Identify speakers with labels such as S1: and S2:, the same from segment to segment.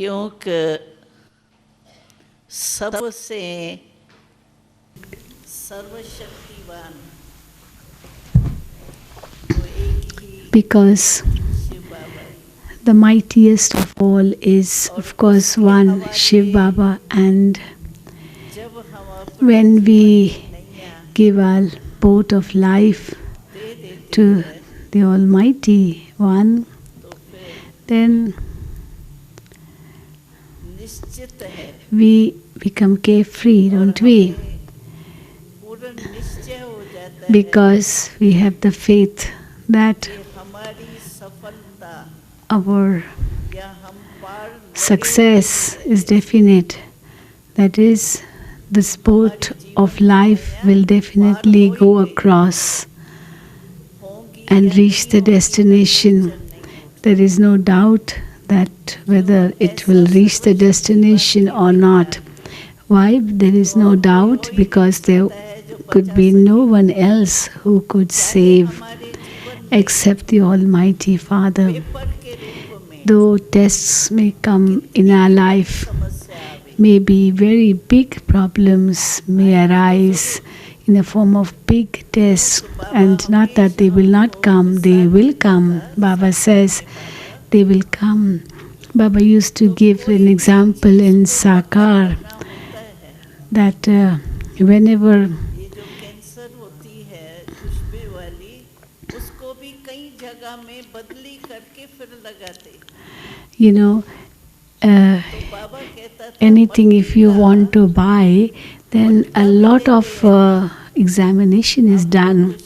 S1: क्योंकि सबसे सर्वशक्तिवान
S2: because the mightiest of all is, of course, one Shiv Baba, and when we give our boat of life to the Almighty One, then we become carefree, don't we? Because we have the faith that our success is definite. That is, this boat of life will definitely go across and reach the destination. There is no doubt that whether it will reach the destination or not. Why? There is no doubt because there could be no one else who could save except the Almighty Father. Though tests may come in our life, maybe very big problems may arise in the form of big tests, and not that they will not come, they will come. Baba says they will come. Baba used to give an example in Sakar that whenever anything if you want to buy, then a lot of examination is done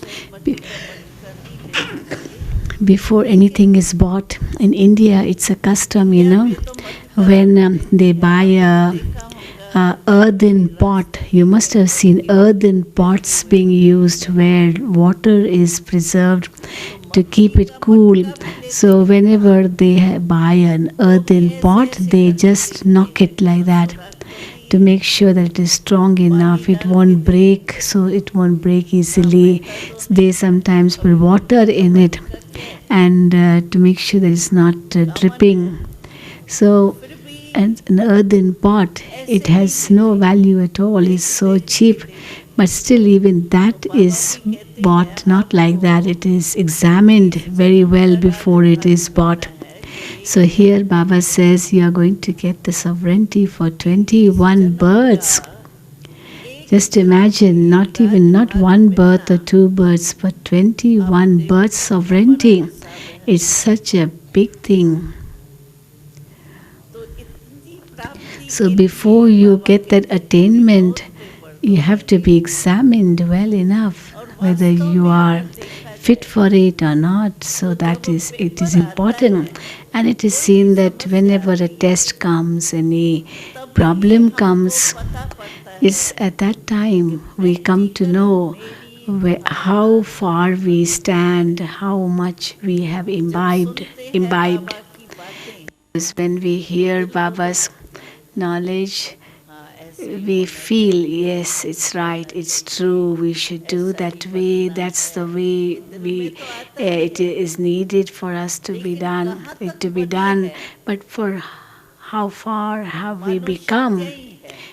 S2: before anything is bought. In India, it's a custom, when they buy a earthen pot. You must have seen earthen pots being used where water is preserved to keep it cool. So whenever they buy an earthen pot, they just knock it like that to make sure that it is strong enough. It won't break, so it won't break easily. They sometimes put water in it and to make sure that it's not dripping. So an earthen pot, it has no value at all. It's so cheap. But still, even that is bought not like that. It is examined very well before it is bought. So here Baba says you are going to get the sovereignty for 21 births. Just imagine, not one birth or two births, but 21 births sovereignty. It's such a big thing. So before you get that attainment, you have to be examined well enough whether you are fit for it or not. So it is important. And it is seen that whenever a test comes, any problem comes, it's at that time we come to know how far we stand, how much we have imbibed. Because when we hear Baba's knowledge, we feel, yes, it's right, it's true, we should do that way, that's the way it is needed for us to be done, But for how far have we become?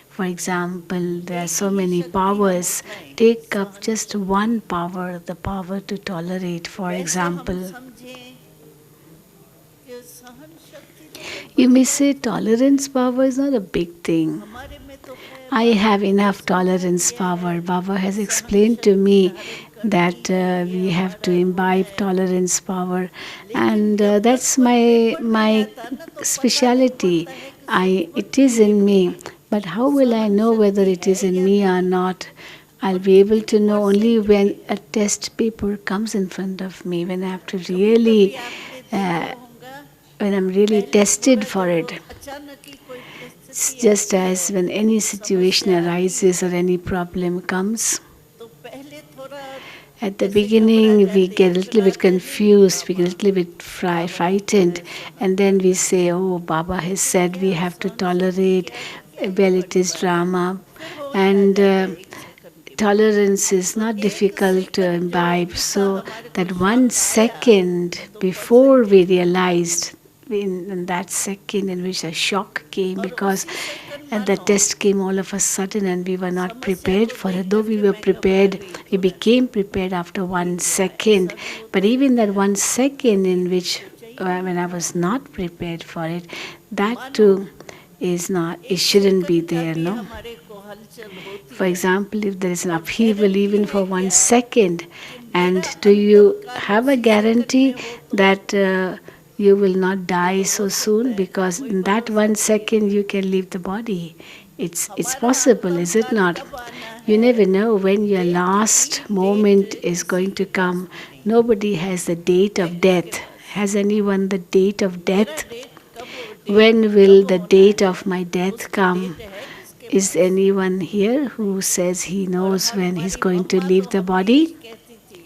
S2: For example, there are so many powers. Take up just one power, the power to tolerate, for example. You may say tolerance power is not a big thing. I have enough tolerance power. Baba has explained to me that we have to imbibe tolerance power, and that's my speciality. It is in me. But how will I know whether it is in me or not? I'll be able to know only when a test paper comes in front of me, when I have to really, when I'm really tested for it. It's just as when any situation arises or any problem comes, at the beginning we get a little bit confused, we get a little bit frightened, and then we say, oh, Baba has said we have to tolerate, well, it is drama. And tolerance is not difficult to imbibe, so that 1 second before we realized in that second in which a shock came,
S1: और
S2: because
S1: उसी second
S2: the
S1: मानो
S2: test came all of a sudden and we were not
S1: समस्या
S2: prepared
S1: को
S2: for
S1: देख
S2: it. Though we
S1: करके
S2: were
S1: मैं घबरा
S2: prepared,
S1: गई
S2: we
S1: तुरंत
S2: became prepared after
S1: कि
S2: 1 second.
S1: ऐसा भी होता
S2: But
S1: है
S2: even that
S1: क्या?
S2: 1 second in
S1: कभी
S2: which
S1: सोचा ही
S2: when
S1: नहीं
S2: I
S1: था।
S2: was not prepared for it, that
S1: मानो
S2: too is not, it
S1: एक
S2: shouldn't be
S1: सेकंड का
S2: there,
S1: भी
S2: no?
S1: हमारे को हलचल होती
S2: For
S1: है
S2: example, if there is an
S1: और
S2: upheaval
S1: गारंटी
S2: even
S1: है
S2: for one
S1: क्या
S2: second,
S1: कि
S2: and
S1: मेरा
S2: do
S1: अंतिम
S2: you
S1: काल
S2: have a
S1: उसी सेकंड में
S2: guarantee
S1: हो तो
S2: that you will not
S1: ये
S2: die
S1: तो
S2: so
S1: हो सकता
S2: soon?
S1: है,
S2: Because
S1: कोई
S2: in that
S1: भरोसा
S2: 1 second
S1: नहीं है।
S2: you can leave the body. It's
S1: हमारा
S2: possible,
S1: अंतिम
S2: is it
S1: काल
S2: not?
S1: कब आना
S2: You
S1: है,
S2: never know when your
S1: date
S2: last
S1: की
S2: moment
S1: डेट
S2: is
S1: किसी
S2: going to
S1: के पास
S2: come.
S1: भी नहीं है,
S2: Nobody has the date
S1: है
S2: of
S1: किसके
S2: death.
S1: Pass?
S2: Has anyone the date of
S1: मेरा
S2: death?
S1: डेट
S2: When will
S1: कब
S2: the
S1: होना
S2: date
S1: है
S2: of my death
S1: उसकी
S2: come?
S1: डेट है किसके
S2: Is
S1: pass?
S2: anyone here who says he
S1: और
S2: knows when he's
S1: हमारी
S2: going to
S1: मम्मा तो
S2: leave the
S1: हमेशा
S2: body?
S1: कहती थी,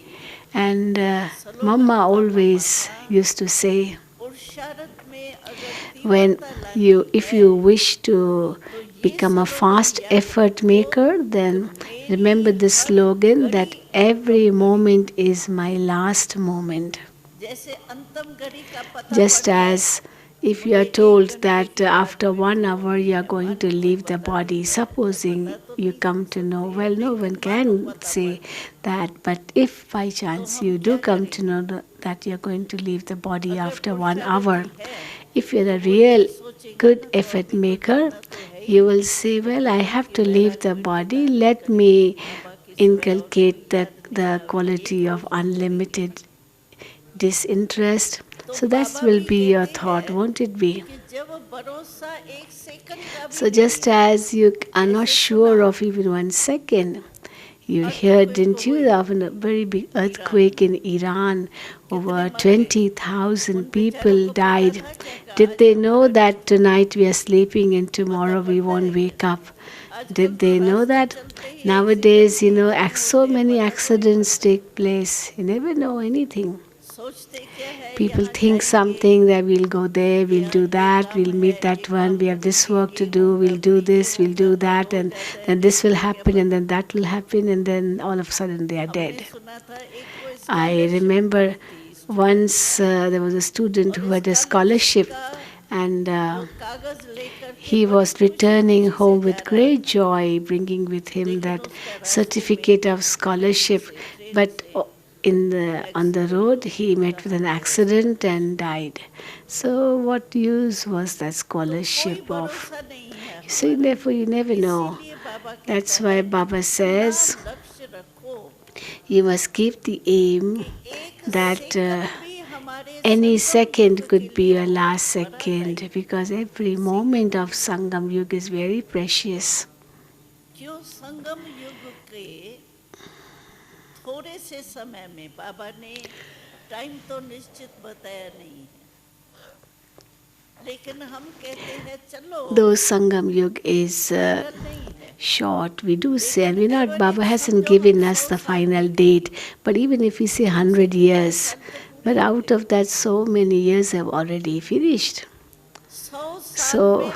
S2: And
S1: स्लोगन
S2: Mama
S1: था मम्मा
S2: always
S1: का,
S2: used to say,
S1: पुरुषार्थ में अगर
S2: when
S1: तीव्रता लानी
S2: if
S1: है
S2: you wish to
S1: तो ये
S2: become a
S1: स्लोगन
S2: fast
S1: याद
S2: effort
S1: रखो
S2: maker,
S1: कि
S2: then remember
S1: मेरी
S2: this
S1: हर
S2: slogan that
S1: घड़ी
S2: every
S1: अंतम घड़ी,
S2: moment is my last moment.
S1: जैसे अंतम घड़ी का पता पड़
S2: Just
S1: जाए
S2: as if you
S1: मुझे
S2: are
S1: 1
S2: told
S1: घंटे
S2: that
S1: की रात
S2: after
S1: बेटी
S2: 1 hour
S1: होनी
S2: you are
S1: है,
S2: going to
S1: मानो कोई
S2: leave the
S1: पता नहीं
S2: body,
S1: जानता है,
S2: supposing
S1: पता तो
S2: you
S1: नहीं
S2: come
S1: कर
S2: to know,
S1: सकते हैं,
S2: well, no one
S1: लेकिन मानो
S2: can
S1: पता पड़
S2: say
S1: जाए
S2: that, but if by
S1: तो
S2: chance
S1: हम
S2: you do
S1: क्या
S2: come to
S1: करेंगे?
S2: know that you are going to leave the body
S1: अगर
S2: after 1 hour,
S1: पुरुषार्थी है
S2: if you're
S1: तो
S2: a
S1: वो ये
S2: real
S1: सोचेगा
S2: good
S1: ना तो
S2: effort
S1: अभी तो
S2: maker,
S1: जाना तो है
S2: you
S1: he
S2: will say, well, I have
S1: कि
S2: to
S1: मेरा
S2: leave the
S1: कोई
S2: body,
S1: ठिकाना
S2: let
S1: कहीं
S2: me
S1: बाबा के सिवाय और कोई
S2: inculcate
S1: आदमी
S2: the
S1: या एक
S2: quality of
S1: कोशिश करेंगे।
S2: unlimited disinterest.
S1: तो
S2: So that
S1: बाबा
S2: will
S1: भी
S2: be your
S1: कहते
S2: thought,
S1: हैं
S2: won't it be?
S1: कि जब भरोसा एक सेकंड का भी
S2: So
S1: नहीं
S2: just
S1: है,
S2: as you are not
S1: जैसे सुना
S2: sure of even 1 second, you heard,
S1: earthquake
S2: didn't you,
S1: हुई
S2: of a very big
S1: Iran
S2: earthquake
S1: में,
S2: in Iran?
S1: कितने
S2: Over
S1: मर गए?
S2: 20,000
S1: उन बेचारों
S2: people
S1: को पता
S2: died.
S1: था क्या कि
S2: Did
S1: आज
S2: they know
S1: हमारा दिन
S2: that
S1: खत्म,
S2: tonight we are sleeping and
S1: पता
S2: tomorrow we
S1: पड़ता
S2: won't
S1: है
S2: wake
S1: क्या?
S2: up?
S1: आजकल
S2: Did
S1: तो
S2: they know
S1: रास्ते
S2: that?
S1: चलते ही एक्सीडेंट
S2: Nowadays,
S1: ही इतने
S2: so
S1: होते हैं,
S2: many
S1: पता तो नहीं
S2: accidents
S1: पड़ता।
S2: take place. You never know anything.
S1: सोचते क्या है
S2: People
S1: यहाँ
S2: think
S1: जाएंगे,
S2: something that we'll go there, we'll
S1: यहाँ
S2: do
S1: ये
S2: that,
S1: काम
S2: we'll
S1: है,
S2: meet
S1: ये
S2: that one,
S1: काम
S2: we have this
S1: करेंगे,
S2: work to
S1: ये
S2: do,
S1: होगा,
S2: we'll do
S1: ये
S2: this, we'll
S1: होगा,
S2: do
S1: और
S2: that,
S1: हो
S2: and
S1: जाता है,
S2: then
S1: नहीं
S2: this will
S1: तो क्या
S2: happen, and
S1: पता।
S2: then that will happen, and then all of a sudden they are
S1: हमने
S2: dead.
S1: सुना था एक को
S2: I
S1: स्कॉलरशिप
S2: remember
S1: मिली थी स्टूडेंट
S2: once
S1: को,
S2: there was a student
S1: और
S2: who had a
S1: scholarship
S2: scholarship,
S1: का
S2: and
S1: वो कागज लेकर के
S2: he
S1: बड़ी
S2: was
S1: खुशी
S2: returning
S1: खुशी से
S2: home
S1: जा
S2: with
S1: रहा
S2: great
S1: था,
S2: joy, bringing with him
S1: लेकिन
S2: that
S1: उसका रास्ते में
S2: certificate of
S1: प्लेन
S2: scholarship.
S1: से ट्रेन
S2: But
S1: से
S2: on the road,
S1: एक्सीडेंट हो
S2: he
S1: गया,
S2: met with
S1: कहाँ
S2: an
S1: गया उसका
S2: accident
S1: बेचारा।
S2: and died. So, what use was that
S1: तो कोई
S2: scholarship of?
S1: भरोसा नहीं है
S2: So,
S1: हमारा,
S2: therefore, you never know.
S1: इसीलिए बाबा कहता
S2: That's why
S1: है कि
S2: Baba
S1: इतना
S2: says
S1: लक्ष्य रखो
S2: you must keep the aim
S1: कि एक
S2: that
S1: सेकंड भी हमारे
S2: any
S1: संगम
S2: second
S1: युग के
S2: could be
S1: लिए
S2: your last
S1: बड़ा
S2: second,
S1: टाइम है,
S2: because every moment
S1: सीमित
S2: of
S1: है।
S2: Sangam Yuga is very precious.
S1: क्यों संगम युग के थोड़े से समय में बाबा ने टाइम तो निश्चित बताया नहीं है, लेकिन हम कहते हैं चलो
S2: Though Sangam Yuga is
S1: final नहीं है,
S2: short, we do say, and
S1: लेकिन
S2: we're not, Baba
S1: average
S2: hasn't
S1: समझो
S2: given us
S1: 100
S2: the
S1: साल
S2: final
S1: निकले,
S2: date, but even if we say
S1: कम से
S2: 100
S1: कम 5
S2: years,
S1: साल तो पूरे
S2: but
S1: हो
S2: out
S1: गए।
S2: of that, so many years have already finished.
S1: 100 साल
S2: So,
S1: में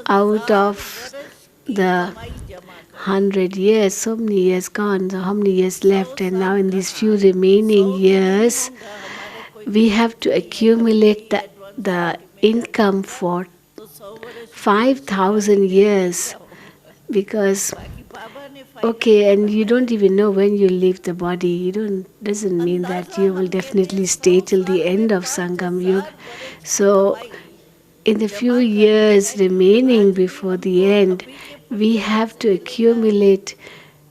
S2: out
S1: 5000
S2: of
S1: वर्ष की
S2: the
S1: कमाई जमा कर दी।
S2: 100 years, so many years gone, so how many years
S1: 100
S2: left? And now,
S1: साल
S2: in these few
S1: कहाँ, 100
S2: remaining
S1: भी नहीं
S2: years,
S1: होगा, हमारे कोई
S2: we have
S1: बुजुर्ग
S2: to
S1: नहीं है, कभी
S2: accumulate
S1: कहीं एडवांस
S2: the
S1: पार्टी में जाना
S2: income
S1: होगा
S2: for
S1: तो 100 वर्ष भी हो जाएगा, भी
S2: 5,000
S1: नहीं तो
S2: years,
S1: क्या होगा।
S2: because
S1: बाकी बाबा ने फाइनल
S2: okay, and
S1: बोला
S2: you
S1: है,
S2: don't even know when you leave the body. You don't, doesn't mean that
S1: अंदाजा
S2: you will
S1: हम कहते हैं
S2: definitely
S1: 100
S2: stay till
S1: साल
S2: the
S1: में
S2: end of Sangam Yuga.
S1: 5000 वर्ष की
S2: So,
S1: कमाई
S2: in the few
S1: जमा कर दी
S2: years
S1: है, क्योंकि
S2: remaining
S1: आज भी
S2: before the
S1: हमको
S2: end,
S1: अभी के
S2: we
S1: पुरजों में
S2: have
S1: से
S2: to
S1: मिलेगा,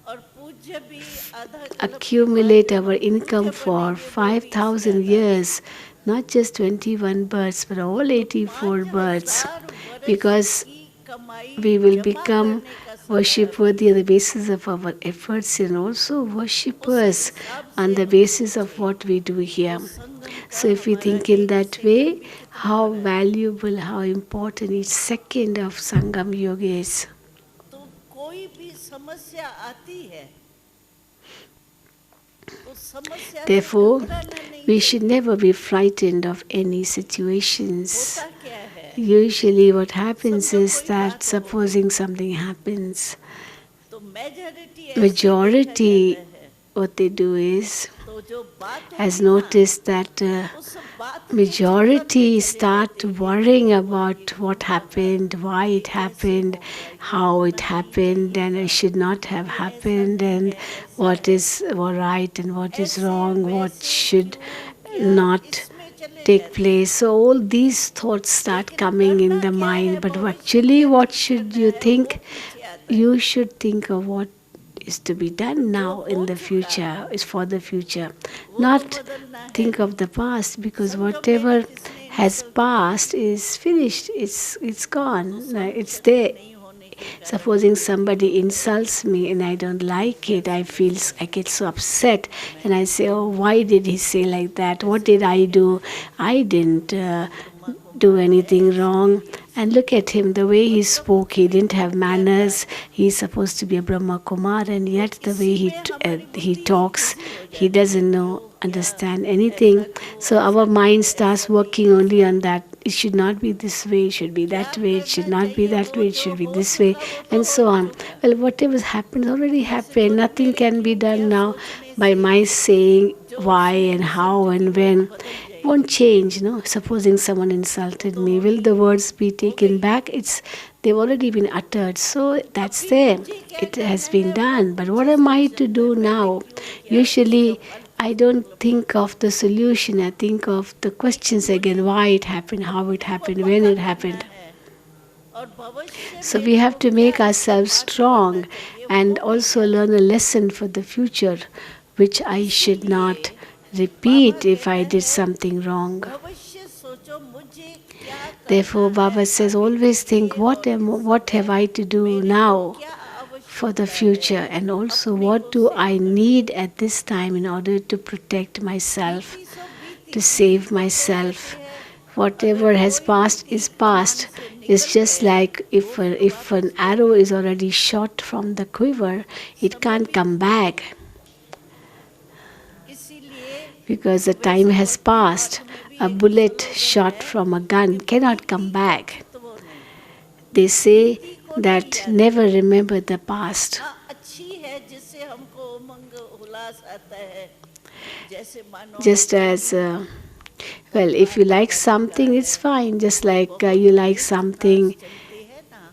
S1: और पूज्य भी आधा कल्प के बाद
S2: accumulate
S1: जब
S2: our
S1: हम
S2: income
S1: पूज्य
S2: for
S1: बनेंगे वो भी
S2: 5,000
S1: याद आएगा।
S2: years, not just 21 births, but all
S1: तो
S2: 84 births,
S1: 5000 वर्ष
S2: because
S1: की कमाई
S2: we will
S1: जमा
S2: become
S1: करने का समय
S2: worship
S1: अभी
S2: worthy on
S1: है,
S2: the basis of our efforts and also
S1: उस
S2: worshippers
S1: हिसाब
S2: on
S1: से
S2: the
S1: हम
S2: basis of
S1: सोचें
S2: what we do
S1: तो
S2: here.
S1: संगम का
S2: So if we
S1: हमारा
S2: think in
S1: एक
S2: that
S1: सेकंड
S2: way,
S1: भी कितना
S2: how
S1: बड़ा है।
S2: valuable, how important each second of Sangam Yoga is.
S1: तो कोई भी समस्या आती है तो समस्या से
S2: Therefore,
S1: घबराना नहीं
S2: we should
S1: चाहिए।
S2: never be frightened of any situations.
S1: होता क्या है,
S2: Usually what happens
S1: समझो
S2: is
S1: कोई
S2: that
S1: बात हो
S2: supposing something happens,
S1: तो मेजॉरिटी ऐसे ही देखा
S2: majority
S1: जाता है,
S2: what they do is
S1: तो तो जो बात
S2: has
S1: होगी ना,
S2: noticed that
S1: उस बात की जरूरत ही
S2: majority
S1: चली
S2: start
S1: जाती है कि
S2: worrying
S1: भगवान ये
S2: about what
S1: होगा था,
S2: happened, why
S1: ये
S2: it
S1: कैसे
S2: happened,
S1: होगा, ये
S2: how it
S1: होना नहीं
S2: happened,
S1: चाहिए
S2: and it
S1: था,
S2: should not have
S1: ये ऐसा
S2: happened,
S1: नहीं
S2: and
S1: है, ऐसा
S2: what
S1: है,
S2: is right and what is
S1: ऐसे
S2: wrong, what
S1: वैसे
S2: should
S1: क्यों क्या,
S2: not
S1: इसमें चले
S2: take
S1: जाते
S2: place.
S1: हैं।
S2: So all these thoughts start
S1: लेकिन
S2: coming in
S1: करना
S2: the
S1: क्या है,
S2: mind. But
S1: भविष्य
S2: actually,
S1: क्या
S2: what should
S1: करना
S2: you
S1: है वो
S2: think?
S1: पीछे आता है।
S2: You should think of what is to be done
S1: जो
S2: now
S1: हो
S2: in the
S1: चुका
S2: future, is for the future.
S1: वो तो
S2: Not
S1: बदलना है।
S2: think of the past, because
S1: समझो मेरी
S2: whatever
S1: किसने
S2: has
S1: इंसल्ट की,
S2: passed is finished. It's
S1: वो तो
S2: gone. It's
S1: संशक्ति
S2: there.
S1: नहीं होने के कारण
S2: Supposing
S1: मुझे
S2: somebody
S1: फील होता है
S2: insults me and I don't like it,
S1: ऐसे कैसे
S2: I
S1: होगा,
S2: get so upset, and
S1: मैं
S2: I say,
S1: क्यों
S2: "Oh,
S1: बोलूं,
S2: why did he say like that? What
S1: ऐसे
S2: did
S1: कोई
S2: I do?
S1: कहता है
S2: I didn't
S1: वो ब्रह्मा
S2: do
S1: कुमार है
S2: anything wrong."
S1: इसीलिए
S2: And look at him, the way he
S1: मतलब
S2: spoke, he
S1: उसमें
S2: didn't
S1: हो
S2: have
S1: क्या रहा
S2: manners.
S1: है।
S2: He's supposed to be a Brahma Kumar, and
S1: तो
S2: yet the way
S1: इसी में हमारी
S2: he
S1: बुद्धि
S2: talks,
S1: बिजी हो
S2: he
S1: जाती है,
S2: doesn't
S1: क्यों
S2: know,
S1: क्या,
S2: understand
S1: ऐसा
S2: anything.
S1: क्यों,
S2: So our
S1: ऐसा
S2: mind
S1: क्यों,
S2: starts
S1: ऐसा नहीं
S2: working only
S1: ऐसा।
S2: on that. It should not be this way, it should be
S1: क्या
S2: that way, it should
S1: करना
S2: not be
S1: चाहिए,
S2: that
S1: वो
S2: way, it
S1: जो
S2: should be
S1: हो
S2: this way,
S1: चुका वो तो
S2: and
S1: हो
S2: so on.
S1: चुका।
S2: Well, whatever's happened already
S1: ऐसे
S2: happened.
S1: कोई
S2: Nothing
S1: मेरे
S2: can be
S1: क्यों
S2: done
S1: क्या
S2: now
S1: सोचने
S2: by
S1: से
S2: my saying
S1: जो
S2: why
S1: उसमें
S2: and
S1: इंसल्ट
S2: how
S1: की
S2: and
S1: वो तो
S2: when.
S1: बदल
S2: Won't
S1: जाएगी,
S2: change, no? Supposing someone
S1: वो
S2: insulted
S1: तो
S2: me, will
S1: होनी
S2: the words be
S1: हो
S2: taken
S1: गई।
S2: back? They've already been uttered, so that's
S1: अभी
S2: there.
S1: मुझे क्या
S2: It has
S1: करना
S2: been
S1: है वो
S2: done. But what
S1: पीछे
S2: am I to
S1: सेक्शन में,
S2: do
S1: पहले
S2: now?
S1: क्यों किया, इसका
S2: Usually,
S1: फल
S2: I don't
S1: मतलब
S2: think of the solution. I think of the
S1: लेकिन
S2: questions
S1: मुझे
S2: again: why it happened, how it
S1: बुद्धि को
S2: happened, when
S1: पक्का
S2: it
S1: करना
S2: happened.
S1: है, और भविष्य
S2: So
S1: में
S2: we
S1: जो
S2: have to
S1: क्या
S2: make
S1: इसका
S2: ourselves
S1: पाठ पढ़ना
S2: strong
S1: चाहिए
S2: and
S1: वो नहीं
S2: also
S1: याद
S2: learn a
S1: रखना।
S2: lesson for the future, which I should not
S1: इसीलिए बाबा
S2: repeat if
S1: कहता
S2: I did
S1: है
S2: something wrong.
S1: भविष्य सोचो मुझे क्या
S2: Therefore,
S1: करना है
S2: Baba says,
S1: आगे के
S2: always think,
S1: लिए,
S2: what
S1: और इस
S2: what have
S1: समय
S2: I to do
S1: मेरे को
S2: now
S1: क्या
S2: for the
S1: आवश्यकता है
S2: future, and also
S1: अपने
S2: what
S1: को
S2: do
S1: सेव
S2: I
S1: करने
S2: need
S1: की।
S2: at this time in order to protect myself,
S1: बीती सो बीती
S2: to
S1: थी
S2: save
S1: वो तो ऐसे
S2: myself.
S1: है, अगर
S2: Whatever has
S1: कोई
S2: passed
S1: बीती
S2: is past.
S1: कमान से
S2: It's
S1: निकल
S2: just
S1: गया
S2: like
S1: वो
S2: if
S1: फिर
S2: if an
S1: वापस नहीं
S2: arrow is
S1: आता।
S2: already shot from the quiver, it
S1: समय
S2: can't
S1: बीत
S2: come
S1: गया,
S2: back
S1: इसीलिए
S2: because the time
S1: वैसे
S2: has
S1: भक्ति
S2: passed.
S1: मार्ग में भी
S2: A
S1: एक
S2: bullet
S1: स्लोगन
S2: shot
S1: है
S2: from a
S1: कि
S2: gun cannot come
S1: बीती को
S2: back.
S1: चितवो नहीं,
S2: They say
S1: बीती को नहीं
S2: that
S1: याद
S2: never
S1: करो।
S2: remember the past.
S1: हाँ अच्छी है जिससे हमको उमंग उल्लास आता है, जैसे मानो
S2: Just
S1: हमने
S2: as,
S1: अभी
S2: well, if you
S1: भगवान
S2: like
S1: नाम लिया
S2: something, it's
S1: है,
S2: fine. Just
S1: तो
S2: like
S1: बहुत
S2: you like
S1: waste thoughts
S2: something
S1: चलते हैं ना,